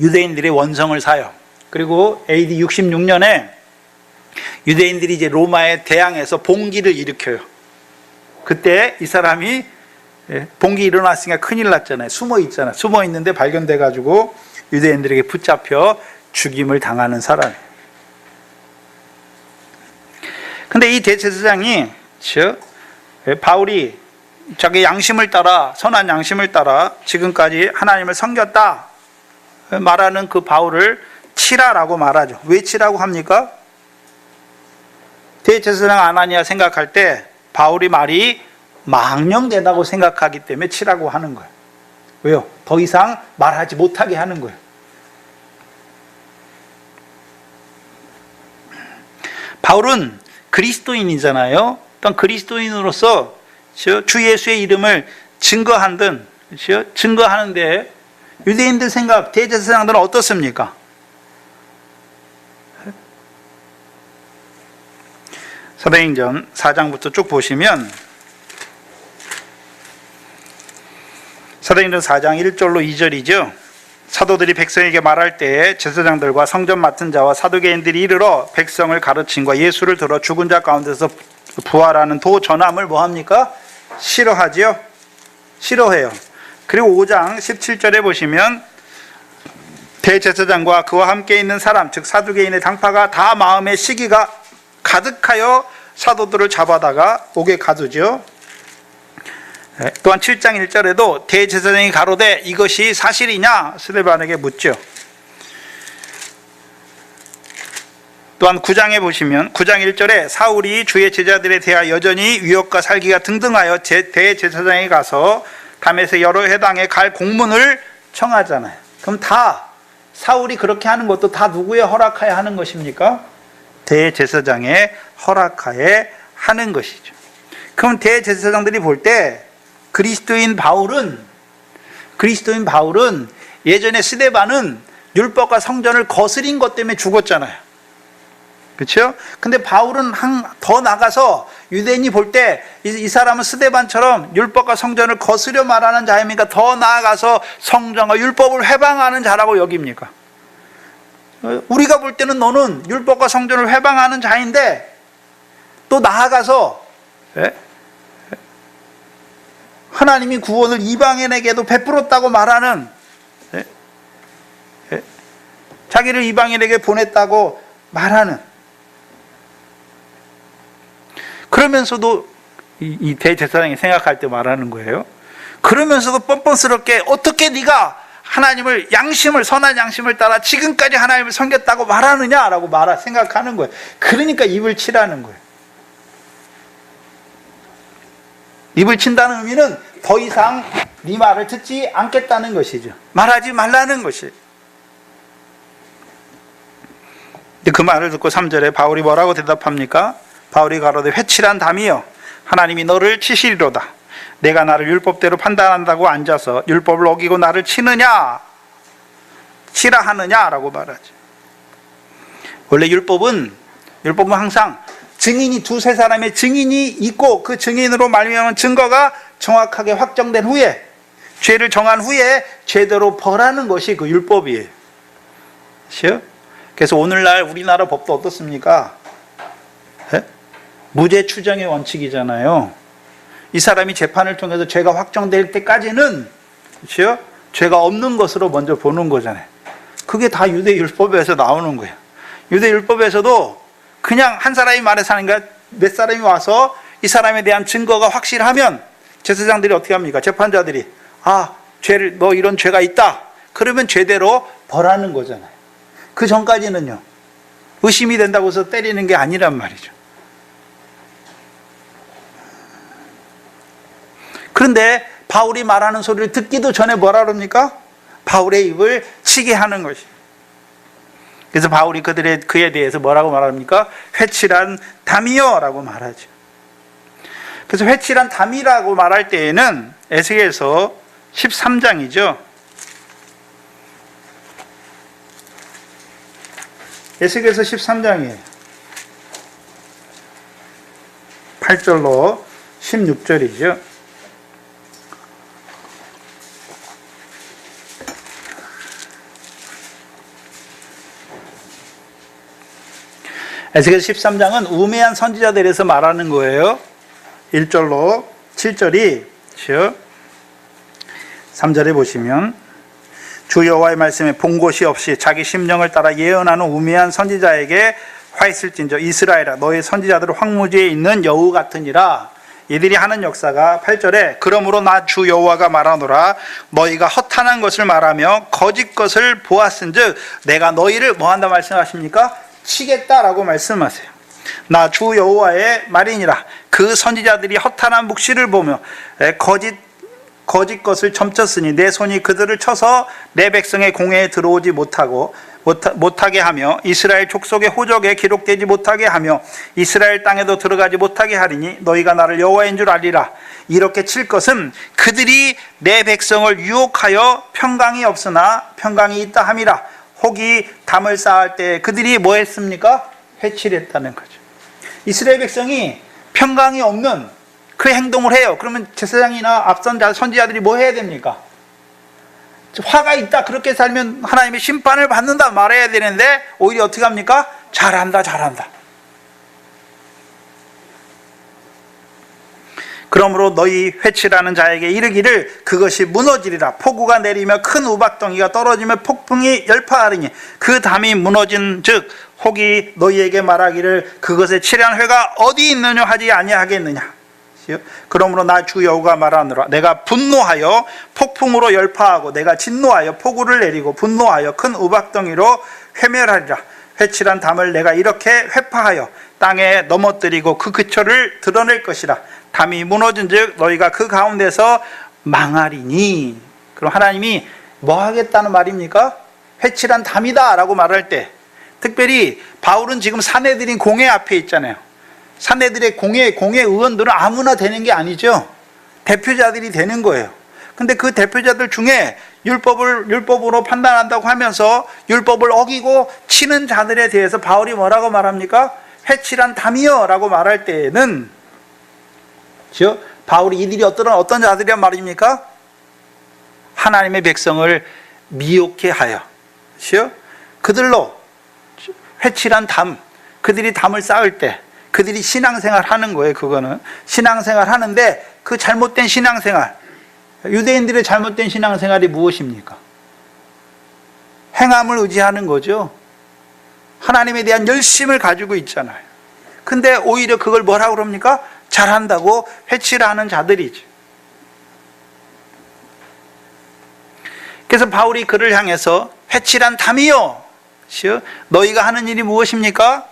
유대인들이 원성을 사요. 그리고 AD 66년에 유대인들이 이제 로마에 대항해서 봉기를 일으켜요. 그때 이 사람이 봉기 일어났으니까 큰일 났잖아요. 숨어 있잖아요. 숨어 있는데 발견돼 가지고 유대인들에게 붙잡혀 죽임을 당하는 사람이에요. 근데 이 대제사장이 바울이 자기 양심을 따라 선한 양심을 따라 지금까지 하나님을 섬겼다 말하는 그 바울을 치라라고 말하죠. 왜 치라고 합니까? 대제사장 아나니아 생각할 때 바울이 말이 망령되다고 생각하기 때문에 치라고 하는 거예요. 왜요? 더 이상 말하지 못하게 하는 거예요. 바울은 그리스도인이잖아요. 일단 그리스도인으로서 주 예수의 이름을 증거하는데 유대인들 생각, 대제사장들은 어떻습니까? 사도행전 4장부터 쭉 보시면 사도행전 4장 1절로 2절이죠. 사도들이 백성에게 말할 때 제사장들과 성전 맡은 자와 사두개인들이 이르러 백성을 가르침과 예수를 들어 죽은 자 가운데서 부활하는 도 전함을 뭐합니까? 싫어하지요? 싫어해요. 그리고 5장 17절에 보시면 대제사장과 그와 함께 있는 사람 즉 사두개인의 당파가 다 마음의 시기가 가득하여 사도들을 잡아다가 옥에 가두죠. 또한 7장 1절에도 대제사장이 가로되 이것이 사실이냐 스데반에게 묻죠. 또한 9장에 보시면 9장 1절에 사울이 주의 제자들에 대하여 여전히 위협과 살기가 등등하여 대제사장에 가서 다메섹 여러 회당에 갈 공문을 청하잖아요. 그럼 다 사울이 그렇게 하는 것도 다 누구의 허락하에 하는 것입니까? 대제사장의 허락하에 하는 것이죠. 그럼 대제사장들이 볼 때 그리스도인 바울은 예전에 스데반은 율법과 성전을 거스린 것 때문에 죽었잖아요. 그렇죠? 근데 바울은 더 나가서 유대인이 볼 때 이 사람은 스데반처럼 율법과 성전을 거스려 말하는 자입니까? 더 나아가서 성전과 율법을 회방하는 자라고 여깁니까? 우리가 볼 때는 너는 율법과 성전을 회방하는 자인데 또 나아가서 하나님이 구원을 이방인에게도 베풀었다고 말하는 자기를 이방인에게 보냈다고 말하는 그러면서도 이 대제사장이 생각할 때 말하는 거예요. 그러면서도 뻔뻔스럽게 어떻게 네가 하나님을 선한 양심을 따라 지금까지 하나님을 섬겼다고 말하느냐라고 생각하는 거예요. 그러니까 입을 치라는 거예요. 입을 친다는 의미는 더 이상 네 말을 듣지 않겠다는 것이죠. 말하지 말라는 것이에요. 그 말을 듣고 3절에 바울이 뭐라고 대답합니까? 바울이 가로되 회칠한 담이여 하나님이 너를 치시리로다. 내가 나를 율법대로 판단한다고 앉아서 율법을 어기고 나를 치라 하느냐라고 말하죠. 원래 율법은 항상 증인이 두세 사람의 증인이 있고 그 증인으로 말미암은 증거가 정확하게 확정된 후에 죄를 정한 후에 제대로 벌하는 것이 그 율법이에요. 그렇죠? 그래서 오늘날 우리나라 법도 어떻습니까? 네? 무죄 추정의 원칙이잖아요. 이 사람이 재판을 통해서 죄가 확정될 때까지는, 그렇죠? 죄가 없는 것으로 먼저 보는 거잖아요. 그게 다 유대 율법에서 나오는 거예요. 유대 율법에서도 그냥 한 사람이 말해서 하는 거야. 몇 사람이 와서 이 사람에 대한 증거가 확실하면 제사장들이 어떻게 합니까? 재판자들이 너 이런 죄가 있다. 그러면 죄대로 벌하는 거잖아요. 그 전까지는요, 의심이 된다고 해서 때리는 게 아니란 말이죠. 그런데 바울이 말하는 소리를 듣기도 전에 뭐라 그럽니까? 바울의 입을 치게 하는 것이. 그래서 바울이 그에 대해서 뭐라고 말합니까? 회칠한 담이요 라고 말하죠. 그래서 회칠한 담이라고 말할 때에는 에스겔서 13장이죠. 에스겔서 13장이에요. 8절로 16절이죠. 에스겔 13장은 우매한 선지자들에 대해서 말하는 거예요. 1절로 7절이 3절에 보시면 주 여호와의 말씀에 본 곳이 없이 자기 심령을 따라 예언하는 우매한 선지자에게 화 있을진저 이스라엘아 너의 선지자들은 황무지에 있는 여우 같으니라. 이들이 하는 역사가 8절에 그러므로 나 주 여호와가 말하노라 너희가 허탄한 것을 말하며 거짓 것을 보았은즉 내가 너희를 뭐한다 말씀하십니까? 치겠다라고 말씀하세요. 나 주 여호와의 말이니라. 그 선지자들이 허탄한 묵시를 보며 거짓 것을 점쳤으니 내 손이 그들을 쳐서 내 백성의 공회에 들어오지 못하게 하며 이스라엘 족속의 호적에 기록되지 못하게 하며 이스라엘 땅에도 들어가지 못하게 하리니 너희가 나를 여호와인 줄 알리라. 이렇게 칠 것은 그들이 내 백성을 유혹하여 평강이 없으나 평강이 있다 함이라. 혹이 담을 쌓을 때 그들이 뭐 했습니까? 회칠했다는 거죠. 이스라엘 백성이 평강이 없는 그 행동을 해요. 그러면 제사장이나 앞선 선지자들이 뭐 해야 됩니까? 화가 있다 그렇게 살면 하나님의 심판을 받는다 말해야 되는데 오히려 어떻게 합니까? 잘한다. 그러므로 너희 회칠하는 자에게 이르기를 그것이 무너지리라. 폭우가 내리며 큰 우박덩이가 떨어지며 폭풍이 열파하리니 그 담이 무너진 즉 혹이 너희에게 말하기를 그것의 칠한 회가 어디 있느냐 하지 아니하겠느냐. 그러므로 나 주 여호와가 말하노라 내가 분노하여 폭풍으로 열파하고 내가 진노하여 폭우를 내리고 분노하여 큰 우박덩이로 회멸하리라. 회칠한 담을 내가 이렇게 회파하여 땅에 넘어뜨리고 그 그철을 드러낼 것이라. 담이 무너진 즉 너희가 그 가운데서 망하리니. 그럼 하나님이 뭐 하겠다는 말입니까? 회칠한 담이다 라고 말할 때 특별히 바울은 지금 사내들인 공회 앞에 있잖아요. 사내들의 공회 의원들은 아무나 되는 게 아니죠. 대표자들이 되는 거예요. 근데 그 대표자들 중에 율법으로 판단한다고 하면서 율법을 어기고 치는 자들에 대해서 바울이 뭐라고 말합니까? 회칠한 담이요 라고 말할 때에는 바울이 이들이 어떤 자들이란 말입니까? 하나님의 백성을 미혹해 하여 그들로 회칠한 담, 그들이 담을 쌓을 때 그들이 신앙생활 하는 거예요. 그거는 신앙생활 하는데 그 잘못된 신앙생활, 유대인들의 잘못된 신앙생활이 무엇입니까? 행함을 의지하는 거죠. 하나님에 대한 열심을 가지고 있잖아요. 근데 오히려 그걸 뭐라고 그럽니까? 잘한다고 회칠하는 자들이죠. 그래서 바울이 그를 향해서 회칠한 담이요 너희가 하는 일이 무엇입니까?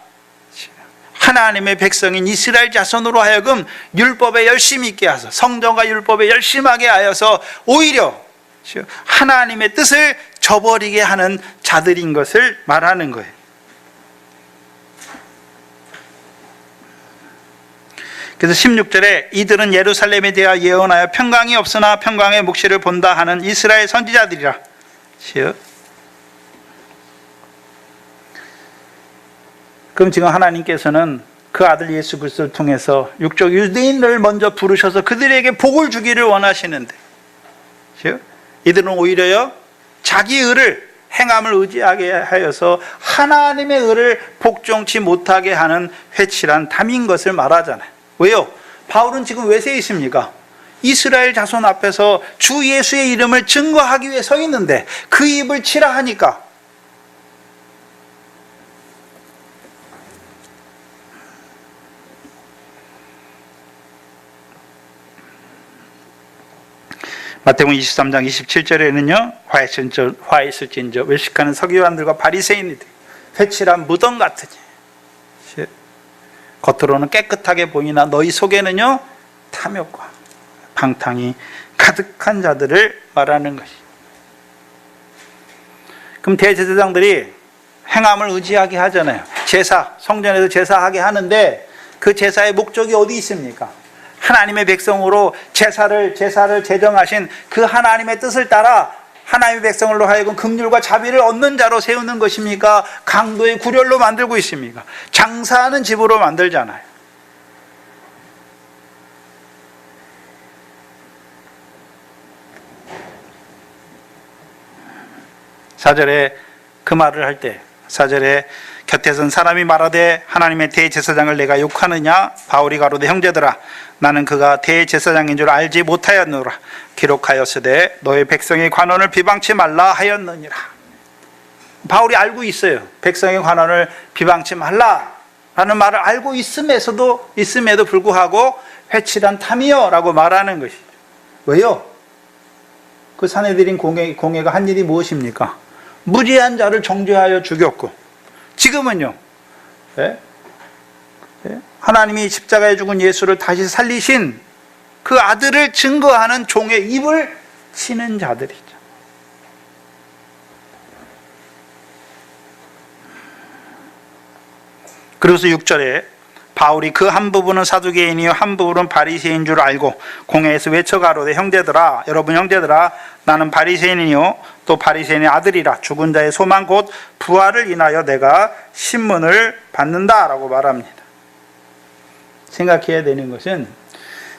하나님의 백성인 이스라엘 자손으로 하여금 율법에 열심히 있게 하소. 성전과 율법에 열심하게 하여서 오히려 하나님의 뜻을 저버리게 하는 자들인 것을 말하는 거예요. 그래서 16절에 이들은 예루살렘에 대하여 예언하여 평강이 없으나 평강의 묵시를 본다 하는 이스라엘 선지자들이라. 그럼 지금 하나님께서는 그 아들 예수 그리스도를 통해서 육적 유대인을 먼저 부르셔서 그들에게 복을 주기를 원하시는데 이들은 오히려요 자기 의를 행함을 의지하게 하여서 하나님의 의를 복종치 못하게 하는 회칠한 담인 것을 말하잖아요. 왜요? 바울은 지금 왜 서 있습니까? 이스라엘 자손 앞에서 주 예수의 이름을 증거하기 위해 서 있는데 그 입을 치라 하니까 마태복음 23장 27절에는요 화 있을진저 외식하는 서기관들과 바리새인이들 회칠한 무덤 같으니 겉으로는 깨끗하게 보이나 너희 속에는요 탐욕과 방탕이 가득한 자들을 말하는 것이. 그럼 대제사장들이 행함을 의지하게 하잖아요. 제사, 성전에서 제사하게 하는데 그 제사의 목적이 어디 있습니까? 하나님의 백성으로 제사를 제정하신 그 하나님의 뜻을 따라 하나님의 백성으로 하여금 긍휼과 자비를 얻는 자로 세우는 것입니까? 강도의 구렬로 만들고 있습니까? 장사하는 집으로 만들잖아요. 사절에 그 말을 할 때, 사절에 곁에 선 사람이 말하되 하나님의 대제사장을 내가 욕하느냐? 바울이 가로되 형제들아 나는 그가 대제사장인 줄 알지 못하였노라. 기록하였으되 너의 백성의 관원을 비방치 말라 하였느니라. 바울이 알고 있어요. 백성의 관원을 비방치 말라라는 말을 알고 있음에도 불구하고 회칠한 탐이여라고 말하는 것이죠. 왜요? 그 사내들인 공회가 한 일이 무엇입니까? 무죄한 자를 정죄하여 죽였고 지금은요 하나님이 십자가에 죽은 예수를 다시 살리신 그 아들을 증거하는 종의 입을 치는 자들이죠. 그래서 6절에 바울이 그 한 부분은 사두개인이요 한 부분은 바리새인 줄 알고 공회에서 외쳐가로되 형제들아 여러분 형제들아 나는 바리새인이요 또 바리새인의 아들이라 죽은 자의 소망 곧 부활을 인하여 내가 신문을 받는다라고 말합니다. 생각해야 되는 것은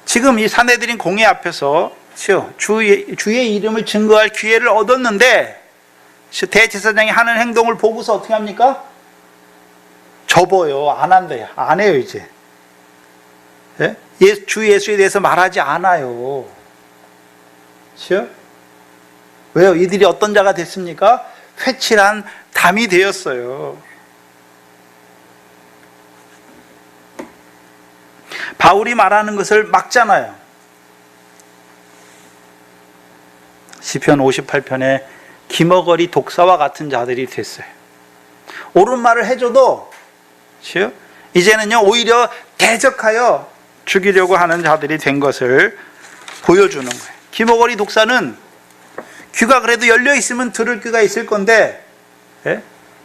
지금 이 사내들인 공회 앞에서 주의 이름을 증거할 기회를 얻었는데 대제사장이 하는 행동을 보고서 어떻게 합니까? 접어요. 안 한대요. 안 해요 이제. 주 예수에 대해서 말하지 않아요. 그렇죠? 왜요? 이들이 어떤 자가 됐습니까? 회칠한 담이 되었어요. 바울이 말하는 것을 막잖아요. 시편 58편에 기머거리 독사와 같은 자들이 됐어요. 옳은 말을 해줘도 이제는요 오히려 대적하여 죽이려고 하는 자들이 된 것을 보여주는 거예요. 기머거리 독사는 귀가 그래도 열려 있으면 들을 귀가 있을 건데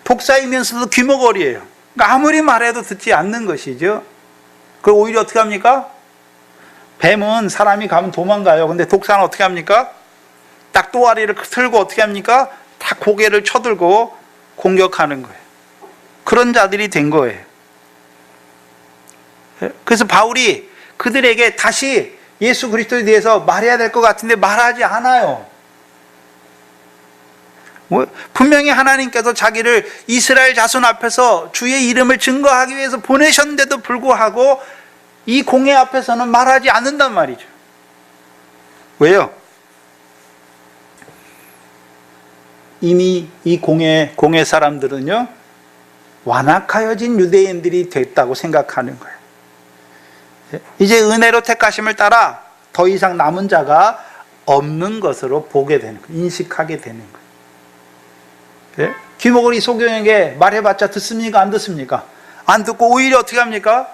독사이면서도 귀머거리예요. 그러니까 아무리 말해도 듣지 않는 것이죠. 그리고 오히려 어떻게 합니까? 뱀은 사람이 가면 도망가요. 근데 독사는 어떻게 합니까? 딱 또아리를 틀고 어떻게 합니까? 다 고개를 쳐들고 공격하는 거예요. 그런 자들이 된 거예요. 그래서 바울이 그들에게 다시 예수 그리스도에 대해서 말해야 될 것 같은데 말하지 않아요. 분명히 하나님께서 자기를 이스라엘 자손 앞에서 주의 이름을 증거하기 위해서 보내셨는데도 불구하고 이 공회 앞에서는 말하지 않는단 말이죠. 왜요? 이미 이 공회 사람들은요 완악하여진 유대인들이 됐다고 생각하는 거예요. 이제 은혜로 택하심을 따라 더 이상 남은 자가 없는 것으로 보게 되는 거예요. 인식하게 되는 거예요. 귀머거리 소경에게 말해봤자 듣습니까? 안 듣습니까? 안 듣고 오히려 어떻게 합니까?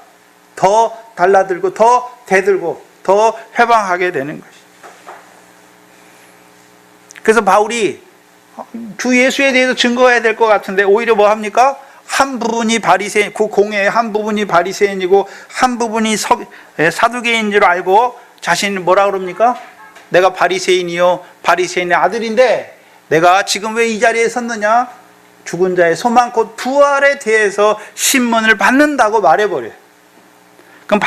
더 달라들고 더 대들고 더 회방하게 되는 것이죠. 그래서 바울이 주 예수에 대해서 증거해야 될 것 같은데 오히려 뭐 합니까? 한 부분이 바리새인, 그 공회의 한 부분이 바리새인이고 한 부분이 사두개인 줄 알고 자신이 뭐라 그럽니까? 내가 바리새인이요 바리새인의 아들인데 내가 지금 왜 이 자리에 섰느냐? 죽은 자의 소망 곧 부활에 대해서 신문을 받는다고 말해버려요. 그럼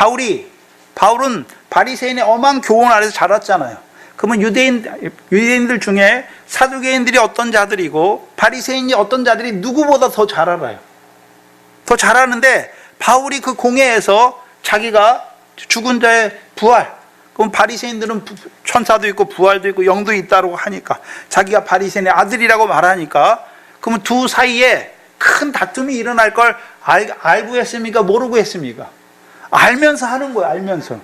바울은 바리새인의 엄한 교훈 아래서 자랐잖아요. 그러면 유대인들 중에 사두개인들이 어떤 자들이고 바리새인이 어떤 자들이 누구보다 더 잘 알아요. 더 잘 아는데 바울이 그 공회에서 자기가 죽은 자의 부활, 그럼 바리새인들은 천사도 있고 부활도 있고 영도 있다고 하니까 자기가 바리새인의 아들이라고 말하니까, 그러면 두 사이에 큰 다툼이 일어날 걸 알고 했습니까? 모르고 했습니까? 알면서 하는 거예요. 알면서.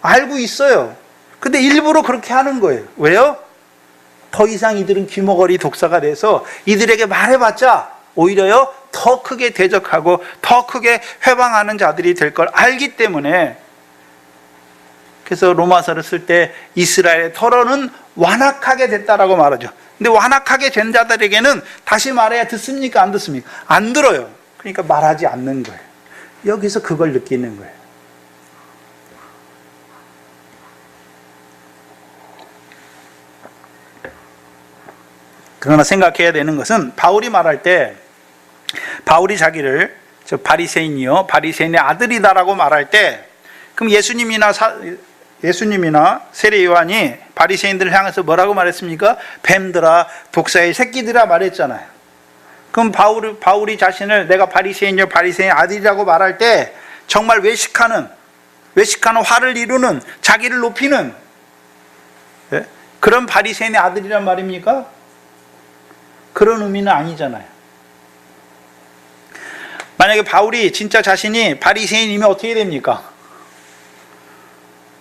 알고 있어요. 근데 일부러 그렇게 하는 거예요. 왜요? 더 이상 이들은 귀머거리 독사가 돼서 이들에게 말해봤자 오히려요 더 크게 대적하고 더 크게 회방하는 자들이 될 걸 알기 때문에, 그래서 로마서를 쓸 때 이스라엘의 털어는 완악하게 됐다라고 말하죠. 근데 완악하게 된 자들에게는 다시 말해야 듣습니까? 안 듣습니까? 안 들어요. 그러니까 말하지 않는 거예요. 여기서 그걸 느끼는 거예요. 그러나 생각해야 되는 것은 바울이 말할 때, 바울이 자기를 저 바리새인이요 바리새인의 아들이다라고 말할 때, 그럼 예수님이나 세례 요한이 바리새인들을 향해서 뭐라고 말했습니까? 뱀들아, 독사의 새끼들아 말했잖아요. 그럼 바울이 자신을 내가 바리새인이요 바리새인의 아들이라고 말할 때 정말 외식하는 화를 이루는, 자기를 높이는 그런 바리새인의 아들이란 말입니까? 그런 의미는 아니잖아요. 만약에 바울이 진짜 자신이 바리새인이면 어떻게 됩니까?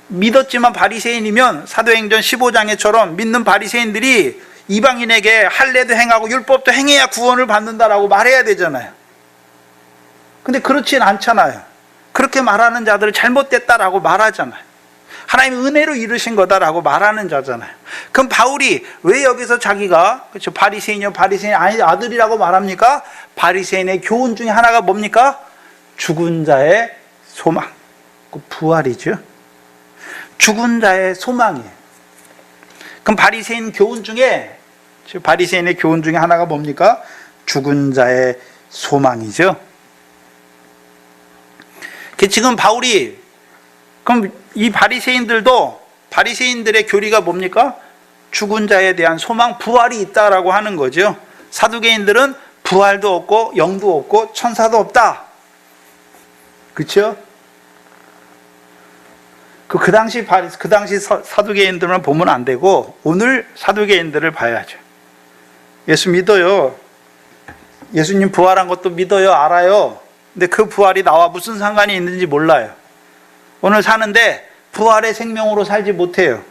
믿었지만 바리새인이면 사도행전 15장에처럼 믿는 바리새인들이 이방인에게 할례도 행하고 율법도 행해야 구원을 받는다라고 말해야 되잖아요. 근데 그렇진 않잖아요. 그렇게 말하는 자들을 잘못됐다라고 말하잖아요. 하나님이 은혜로 이루신 거다라고 말하는 자잖아요. 그럼 바울이 왜 여기서 자기가 그렇죠 바리새인이요 바리새인 아들이라고 말합니까? 바리새인의 교훈 중에 하나가 뭡니까? 죽은 자의 소망, 그 부활이죠. 죽은 자의 소망이에요. 그럼 바리새인 교훈 중에 바리새인의 교훈 중에 하나가 뭡니까? 죽은 자의 소망이죠. 지금 바울이, 그럼 이 바리새인들의 교리가 뭡니까? 죽은 자에 대한 소망, 부활이 있다라고 하는 거죠. 사두개인들은 부활도 없고 영도 없고 천사도 없다. 그렇죠? 그 당시 사두개인들만 보면 안 되고 오늘 사두개인들을 봐야죠. 예수 믿어요. 예수님 부활한 것도 믿어요. 알아요. 근데 그 부활이 나와 무슨 상관이 있는지 몰라요. 오늘 사는데 부활의 생명으로 살지 못해요.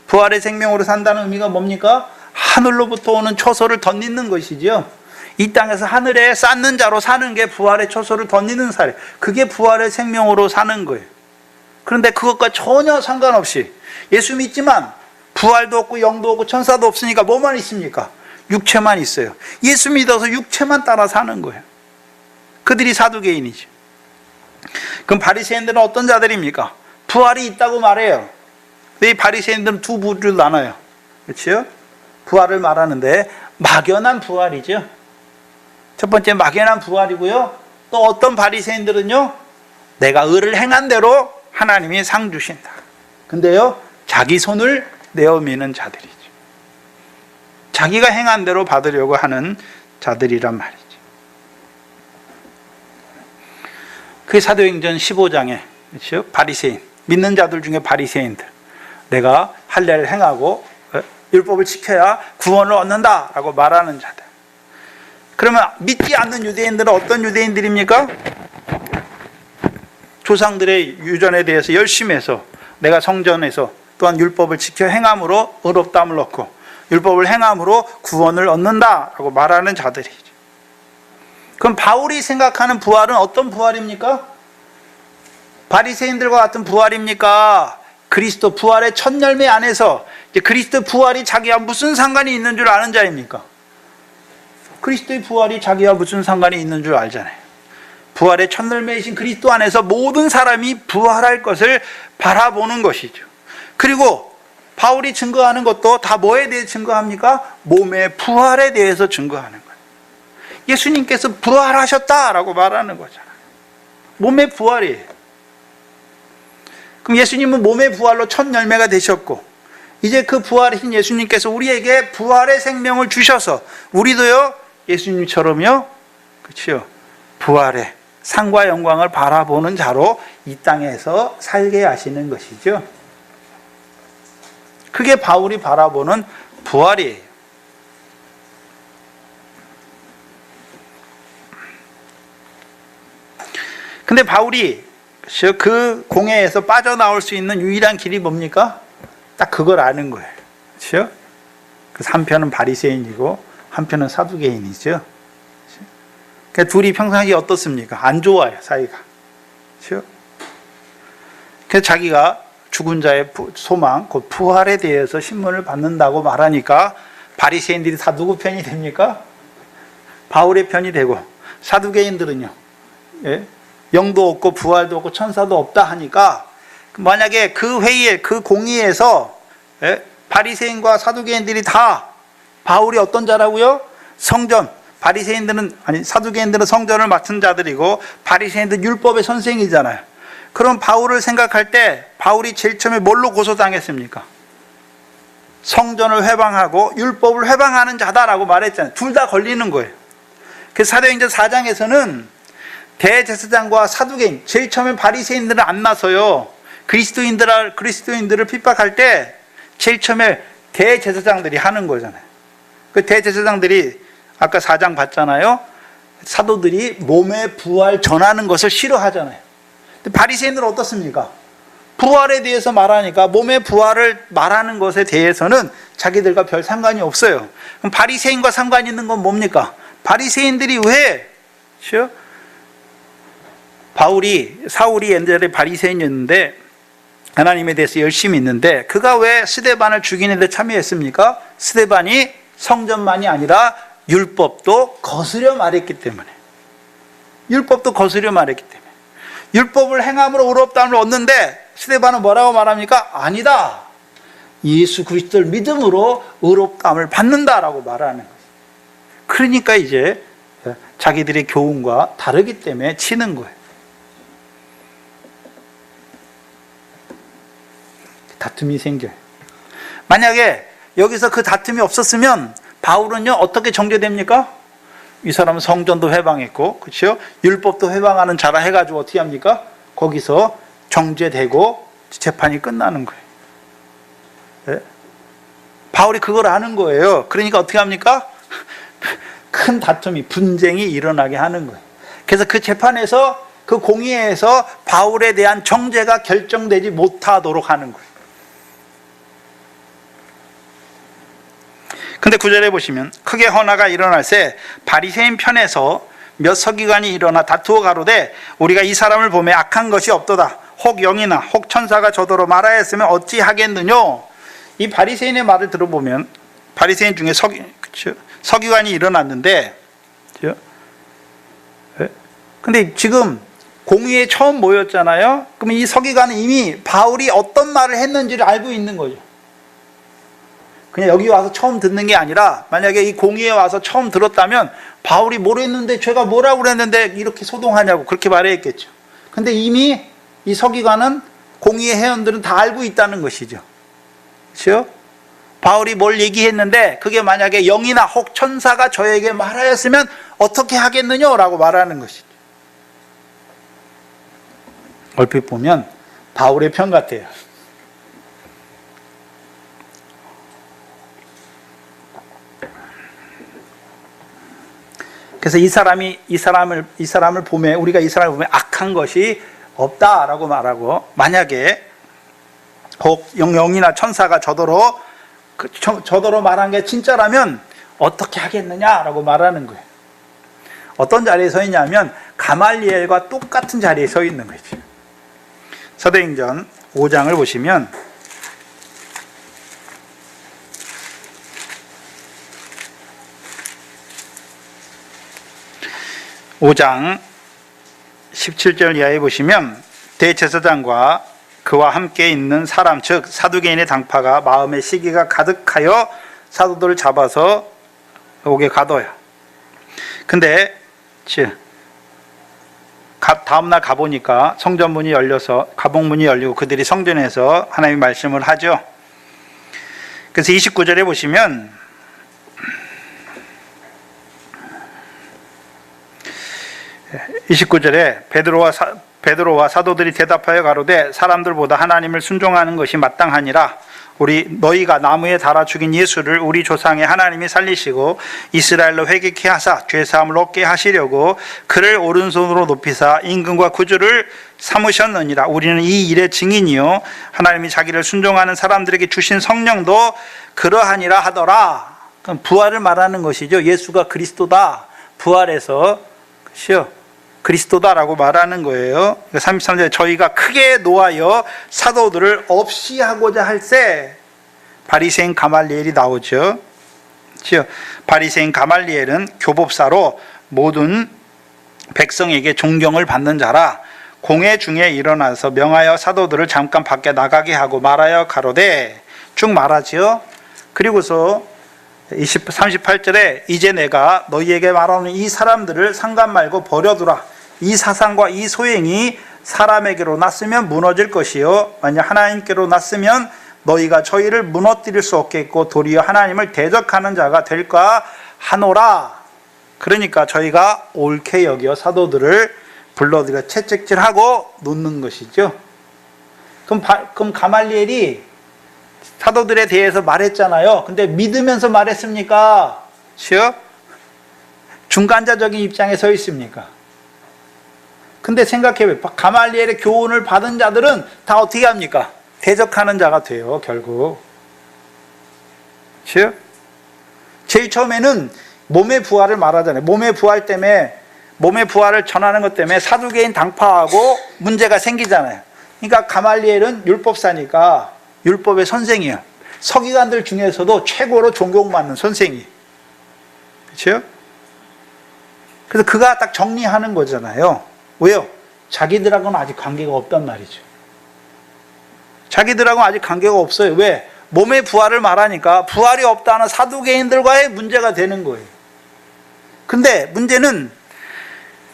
부활의 생명으로 산다는 의미가 뭡니까? 하늘로부터 오는 초소를 덧입는 것이죠. 이 땅에서 하늘에 쌓는 자로 사는 게 부활의 초소를 덧입는 사례. 그게 부활의 생명으로 사는 거예요. 그런데 그것과 전혀 상관없이 예수 믿지만 부활도 없고 영도 없고 천사도 없으니까 뭐만 있습니까? 육체만 있어요. 예수 믿어서 육체만 따라 사는 거예요. 그들이 사두개인이죠. 그럼 바리새인들은 어떤 자들입니까? 부활이 있다고 말해요. 근데 이 바리새인들은 두 부류로 나눠요. 그렇죠? 부활을 말하는데 막연한 부활이죠. 첫 번째 막연한 부활이고요. 또 어떤 바리새인들은요, 내가 의를 행한 대로 하나님이 상 주신다. 근데요, 자기 손을 내어 미는 자들이죠. 자기가 행한 대로 받으려고 하는 자들이란 말이죠. 그게 사도행전 15장에 그렇죠? 바리새인, 믿는 자들 중에 바리새인들, 내가 할례를 행하고 율법을 지켜야 구원을 얻는다라고 말하는 자들. 그러면 믿지 않는 유대인들은 어떤 유대인들입니까? 조상들의 유전에 대해서 열심히 해서 내가 성전에서 또한 율법을 지켜 행함으로 의롭다함을 얻고 율법을 행함으로 구원을 얻는다라고 말하는 자들이죠. 그럼 바울이 생각하는 부활은 어떤 부활입니까? 바리새인들과 같은 부활입니까? 그리스도 부활의 첫 열매 안에서 그리스도 부활이 자기와 무슨 상관이 있는 줄 아는 자입니까? 그리스도의 부활이 자기와 무슨 상관이 있는 줄 알잖아요. 부활의 첫 열매이신 그리스도 안에서 모든 사람이 부활할 것을 바라보는 것이죠. 그리고 바울이 증거하는 것도 다 뭐에 대해 증거합니까? 몸의 부활에 대해서 증거하는 거예요. 예수님께서 부활하셨다라고 말하는 거잖아요. 몸의 부활이에요. 그럼 예수님은 몸의 부활로 첫 열매가 되셨고 이제 그 부활이신 예수님께서 우리에게 부활의 생명을 주셔서 우리도요 예수님처럼요, 그렇죠, 부활의 상과 영광을 바라보는 자로 이 땅에서 살게 하시는 것이죠. 그게 바울이 바라보는 부활이에요. 근데 바울이 그 공회에서 빠져나올 수 있는 유일한 길이 뭡니까? 딱 그걸 아는 거예요. 그렇죠? 그래서 한편은 바리새인이고 한편은 사두개인이죠. 그러니까 둘이 평상시에 어떻습니까? 안 좋아요, 사이가. 그렇죠? 그래서 자기가 죽은 자의 소망, 곧 부활에 대해서 신문을 받는다고 말하니까 바리새인들이 다 누구 편이 됩니까? 바울의 편이 되고, 사두개인들은요, 예? 영도 없고 부활도 없고 천사도 없다 하니까, 만약에 그 회의에, 그 공의에서 예? 바리새인과 사두개인들이 다 바울이 어떤 자라고요? 성전. 바리새인들은, 아니 사두개인들은 성전을 맡은 자들이고 바리새인들은 율법의 선생이잖아요. 그럼 바울을 생각할 때 바울이 제일 처음에 뭘로 고소당했습니까? 성전을 회방하고 율법을 회방하는 자다라고 말했잖아요. 둘 다 걸리는 거예요. 그래서 사도행전 4장에서는 대제사장과 사두개인, 제일 처음에 바리새인들은 안 나서요. 그리스도인들을 핍박할 때 제일 처음에 대제사장들이 하는 거잖아요. 그 대제사장들이 아까 4장 봤잖아요. 사도들이 몸의 부활 전하는 것을 싫어하잖아요. 근데 바리새인들은 어떻습니까? 부활에 대해서 말하니까 몸의 부활을 말하는 것에 대해서는 자기들과 별 상관이 없어요. 그럼 바리새인과 상관 있는 건 뭡니까? 바리새인들이 왜, 그렇죠? 사울이 옛날에 바리새인이었는데 하나님에 대해서 열심히 있는데 그가 왜 스데반을 죽이는 데 참여했습니까? 스데반이 성전만이 아니라 율법도 거스려 말했기 때문에. 율법도 거스려 말했기 때문에. 율법을 행함으로 의롭다함을 얻는데 스데반은 뭐라고 말합니까? 아니다. 예수 그리스도를 믿음으로 의롭다함을 받는다라고 말하는 거예요. 그러니까 이제 자기들의 교훈과 다르기 때문에 치는 거예요. 다툼이 생겨요. 만약에 여기서 그 다툼이 없었으면 바울은요 어떻게 정죄됩니까? 이 사람은 성전도 회방했고, 그렇죠? 율법도 회방하는 자라 해가지고 어떻게 합니까? 거기서 정죄되고 재판이 끝나는 거예요. 네? 바울이 그걸 아는 거예요. 그러니까 어떻게 합니까? 큰 다툼이, 분쟁이 일어나게 하는 거예요. 그래서 그 재판에서, 그 공의회에서 바울에 대한 정죄가 결정되지 못하도록 하는 거예요. 근데 9절에 보시면 크게 헌화가 일어날새 바리새인 편에서 몇 서기관이 일어나 다투어 가로되 우리가 이 사람을 보매 악한 것이 없도다. 혹 영이나 혹 천사가 저더러 말하였으면 어찌하겠느냐. 이 바리새인의 말을 들어보면 바리새인 중에 서기관이 일어났는데, 근데 지금 공의에 처음 모였잖아요. 그러면 이 서기관은 이미 바울이 어떤 말을 했는지를 알고 있는 거죠. 그냥 여기 와서 처음 듣는 게 아니라 만약에 이 공의에 와서 처음 들었다면 바울이 뭘 했는데, 죄가 뭐라고 그랬는데 이렇게 소동하냐고 그렇게 말했겠죠. 근데 이미 이 서기관은, 공의의 회원들은 다 알고 있다는 것이죠. 그렇죠? 바울이 뭘 얘기했는데 그게 만약에 영이나 혹 천사가 저에게 말하였으면 어떻게 하겠느냐라고 말하는 것이죠. 얼핏 보면 바울의 편 같아요. 그래서 이 사람을 보면, 우리가 이 사람을 보면 악한 것이 없다라고 말하고, 만약에 혹 영이나 천사가 저더러 말한 게 진짜라면 어떻게 하겠느냐라고 말하는 거예요. 어떤 자리에 서 있냐면 가말리엘과 똑같은 자리에 서 있는 거죠. 사도행전 5장을 보시면 5장 17절 이하에 보시면 대제사장과 그와 함께 있는 사람, 즉 사두개인의 당파가 마음에 시기가 가득하여 사도들을 잡아서 옥에 가둬요. 근데 다음날 가보니까 성전문이 열려서, 가복문이 열리고 그들이 성전에서 하나님의 말씀을 하죠. 그래서 29절에 보시면 베드로와 사도들이 대답하여 가로되 사람들보다 하나님을 순종하는 것이 마땅하니라. 너희가 나무에 달아 죽인 예수를 우리 조상의 하나님이 살리시고 이스라엘로 회개케 하사 죄사함을 얻게 하시려고 그를 오른손으로 높이사 임금과 구주를 삼으셨느니라. 우리는 이 일의 증인이요 하나님이 자기를 순종하는 사람들에게 주신 성령도 그러하니라 하더라. 그럼 부활을 말하는 것이죠. 예수가 그리스도다, 부활해서 그리스도다라고 말하는 거예요. 33절에 저희가 크게 노하여 사도들을 없이 하고자 할세. 바리새인 가말리엘이 나오죠. 바리새인 가말리엘은 교법사로 모든 백성에게 존경을 받는 자라. 공회 중에 일어나서 명하여 사도들을 잠깐 밖에 나가게 하고 말하여 가로되, 쭉 말하지요. 그리고서 38절에 이제 내가 너희에게 말하는 이 사람들을 상관 말고 버려두라. 이 사상과 이 소행이 사람에게로 났으면 무너질 것이요 만약 하나님께로 났으면 너희가 저희를 무너뜨릴 수 없겠고 도리어 하나님을 대적하는 자가 될까 하노라. 그러니까 저희가 옳게 여겨 사도들을 불러들여 채찍질하고 놓는 것이죠. 그럼 가말리엘이 사도들에 대해서 말했잖아요. 근데 믿으면서 말했습니까? 중간자적인 입장에 서 있습니까? 근데 생각해봐요. 가말리엘의 교훈을 받은 자들은 다 어떻게 합니까? 대적하는 자가 돼요, 결국. 제일 처음에는 몸의 부활을 말하잖아요. 몸의 부활을 전하는 것 때문에 사두개인 당파하고 문제가 생기잖아요. 그러니까 가말리엘은 율법사니까 율법의 선생이에요. 서기관들 중에서도 최고로 존경받는 선생이. 그렇죠? 그래서 그가 딱 정리하는 거잖아요. 왜요? 자기들하고는 아직 관계가 없단 말이죠. 자기들하고는 아직 관계가 없어요. 왜? 몸의 부활을 말하니까 부활이 없다는 사두개인들과의 문제가 되는 거예요. 근데 문제는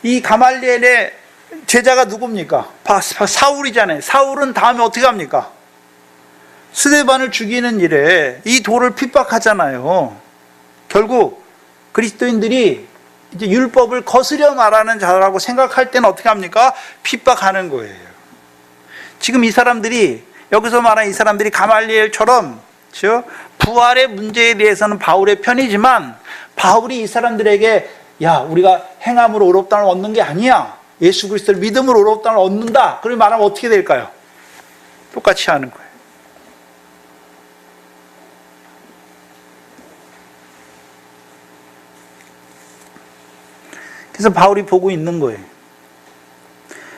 이 가말리엘의 제자가 누굽니까? 사울이잖아요. 사울은 다음에 어떻게 합니까? 스데반을 죽이는 일에 이 돌을 핍박하잖아요. 결국 그리스도인들이 이제 율법을 거스려 말하는 자라고 생각할 때는 어떻게 합니까? 핍박하는 거예요. 지금 이 사람들이, 여기서 말하는 이 사람들이 가말리엘처럼 부활의 문제에 대해서는 바울의 편이지만 바울이 이 사람들에게 야, 우리가 행함으로 의롭다함을 얻는 게 아니야. 예수 그리스도를 믿음으로 의롭다함을 얻는다. 그렇게 말하면 어떻게 될까요? 똑같이 하는 거예요. 그래서 바울이 보고 있는 거예요.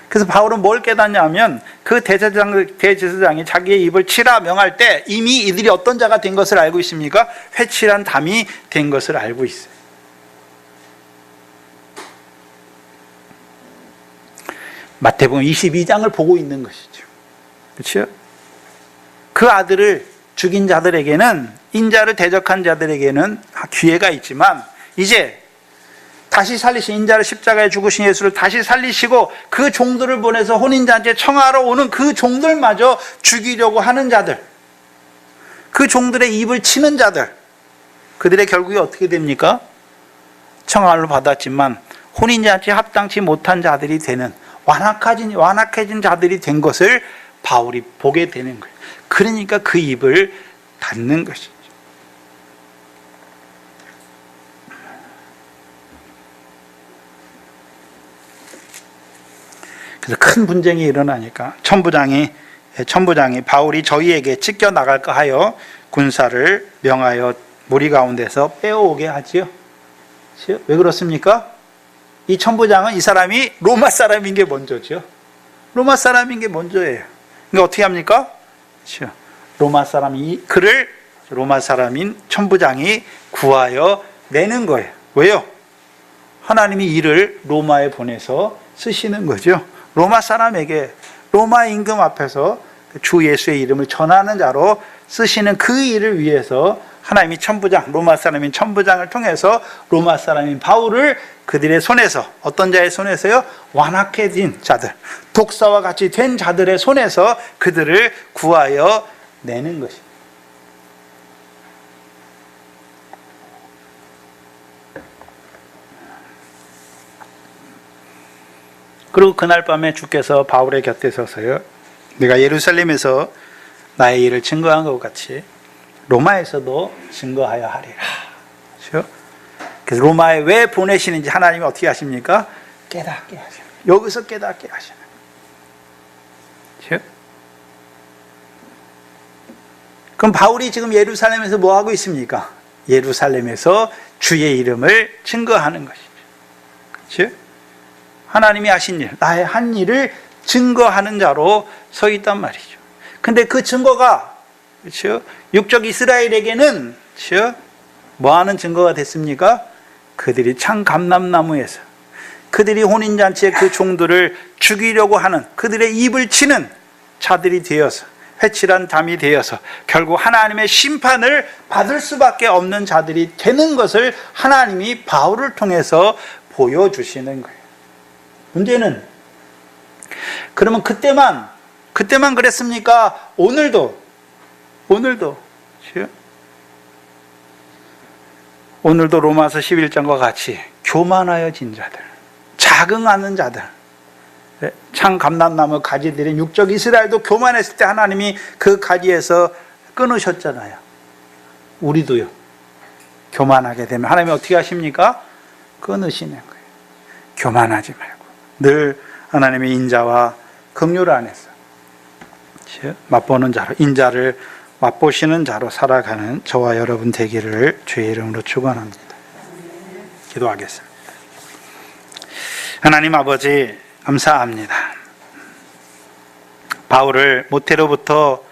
그래서 바울은 뭘 깨닫냐면 그 대제사장이 자기의 입을 치라 명할 때 이미 이들이 어떤 자가 된 것을 알고 있습니까? 회칠한 담이 된 것을 알고 있어요. 마태복음 22장을 보고 있는 것이죠. 그렇죠? 그 아들을 죽인 자들에게는, 인자를 대적한 자들에게는 기회가 있지만 이제 다시 살리신, 인자를 십자가에 죽으신 예수를 다시 살리시고 그 종들을 보내서 혼인잔치에 청하러 오는 그 종들마저 죽이려고 하는 자들, 그 종들의 입을 치는 자들, 그들의 결국이 어떻게 됩니까? 청하를 받았지만 혼인잔치에 합당치 못한 자들이 되는, 완악해진 자들이 된 것을 바울이 보게 되는 거예요. 그러니까 그 입을 닫는 것이죠. 그래서 큰 분쟁이 일어나니까 천부장이 바울이 저희에게 찢겨 나갈까 하여 군사를 명하여 무리 가운데서 빼어오게 하지요. 왜 그렇습니까? 이 천부장은 이 사람이 로마 사람인 게 먼저죠. 로마 사람인 게 먼저예요. 그러니까 어떻게 합니까? 그를 로마 사람인 천부장이 구하여 내는 거예요. 왜요? 하나님이 이를 로마에 보내서 쓰시는 거죠. 로마 사람에게, 로마 임금 앞에서 주 예수의 이름을 전하는 자로 쓰시는 그 일을 위해서 하나님이 로마 사람인 천부장을 통해서 로마 사람인 바울을 그들의 손에서, 어떤 자의 손에서요? 완악해진 자들, 독사와 같이 된 자들의 손에서 그들을 구하여 내는 것입니다. 그리고 그날 밤에 주께서 바울의 곁에 서서요, 내가 예루살렘에서 나의 일을 증거한 것 같이 로마에서도 증거하여 하리라. 그렇죠? 그래서 로마에 왜 보내시는지 하나님이 어떻게 하십니까? 깨닫게 하시는 거예요. 여기서 깨닫게 하시는 거예요. 그렇죠? 그럼 바울이 지금 예루살렘에서 뭐 하고 있습니까? 예루살렘에서 주의 이름을 증거하는 것이죠. 그렇죠? 하나님이 하신 일, 나의 한 일을 증거하는 자로 서 있단 말이죠. 근데 그 증거가, 그렇죠? 육적 이스라엘에게는, 그렇죠? 뭐 하는 증거가 됐습니까? 그들이 참 감람나무에서 그들이 혼인잔치의 그 종들을 죽이려고 하는, 그들의 입을 치는 자들이 되어서, 회칠한 담이 되어서 결국 하나님의 심판을 받을 수밖에 없는 자들이 되는 것을 하나님이 바울을 통해서 보여주시는 거예요. 문제는, 그러면 그때만 그랬습니까? 오늘도 로마서 11장과 같이 교만하여진 자들, 자긍하는 자들, 참 감람나무 가지들인 육적 이스라엘도 교만했을 때 하나님이 그 가지에서 끊으셨잖아요. 우리도요, 교만하게 되면 하나님이 어떻게 하십니까? 끊으시는 거예요. 교만하지 말고 늘 하나님의 인자와 긍휼 안에서 맛보는 자로, 인자를 맛보시는 자로 살아가는 저와 여러분 되기를 주의 이름으로 축원합니다. 기도하겠습니다. 하나님 아버지, 감사합니다. 바울을 모태로부터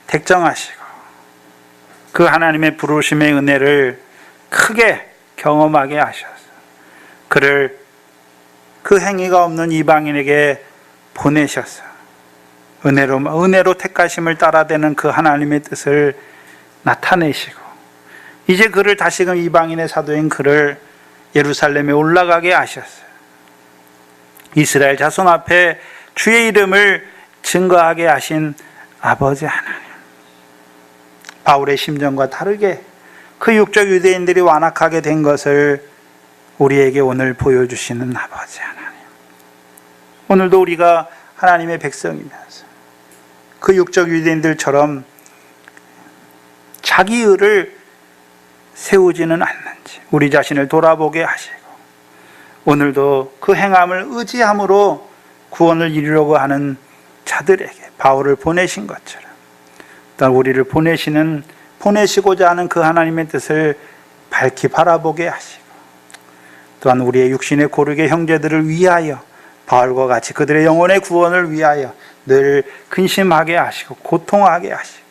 택정하시고 그 하나님의 부르심의 은혜를 크게 경험하게 하셔서 그를 그 행위가 없는 이방인에게 보내셔서 은혜로 택하심을 따라대는 그 하나님의 뜻을 나타내시고, 이제 그를 다시금 이방인의 사도인 그를 예루살렘에 올라가게 하셨어요. 이스라엘 자손 앞에 주의 이름을 증거하게 하신 아버지 하나님, 바울의 심정과 다르게 그 육적 유대인들이 완악하게 된 것을 우리에게 오늘 보여주시는 아버지 하나님, 오늘도 우리가 하나님의 백성이면서 그 육적 유대인들처럼 자기 의를 세우지는 않는지 우리 자신을 돌아보게 하시고, 오늘도 그 행함을 의지함으로 구원을 이루려고 하는 자들에게 바울을 보내신 것처럼 또 우리를 보내시고자 하는 그 하나님의 뜻을 밝히 바라보게 하시고, 또한 우리의 육신의 고르게 형제들을 위하여 바울과 같이 그들의 영혼의 구원을 위하여 늘 근심하게 하시고 고통하게 하시고,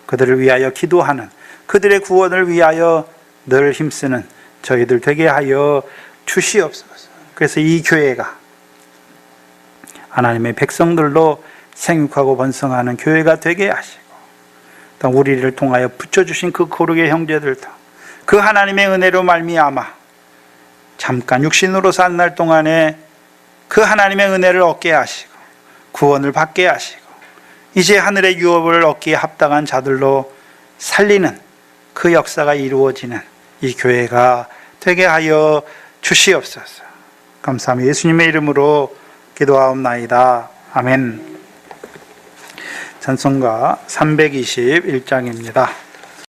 그들을 위하여 기도하는, 그들의 구원을 위하여 늘 힘쓰는 저희들 되게 하여 주시옵소서. 그래서 이 교회가 하나님의 백성들로 생육하고 번성하는 교회가 되게 하시고, 또 우리를 통하여 붙여주신 그 고르게 형제들도 그 하나님의 은혜로 말미암아 잠깐 육신으로 산 날 동안에 그 하나님의 은혜를 얻게 하시고 구원을 받게 하시고 이제 하늘의 유업을 얻기에 합당한 자들로 살리는 그 역사가 이루어지는 이 교회가 되게 하여 주시옵소서. 감사합니다. 예수님의 이름으로 기도하옵나이다. 아멘. 찬송가 321장입니다.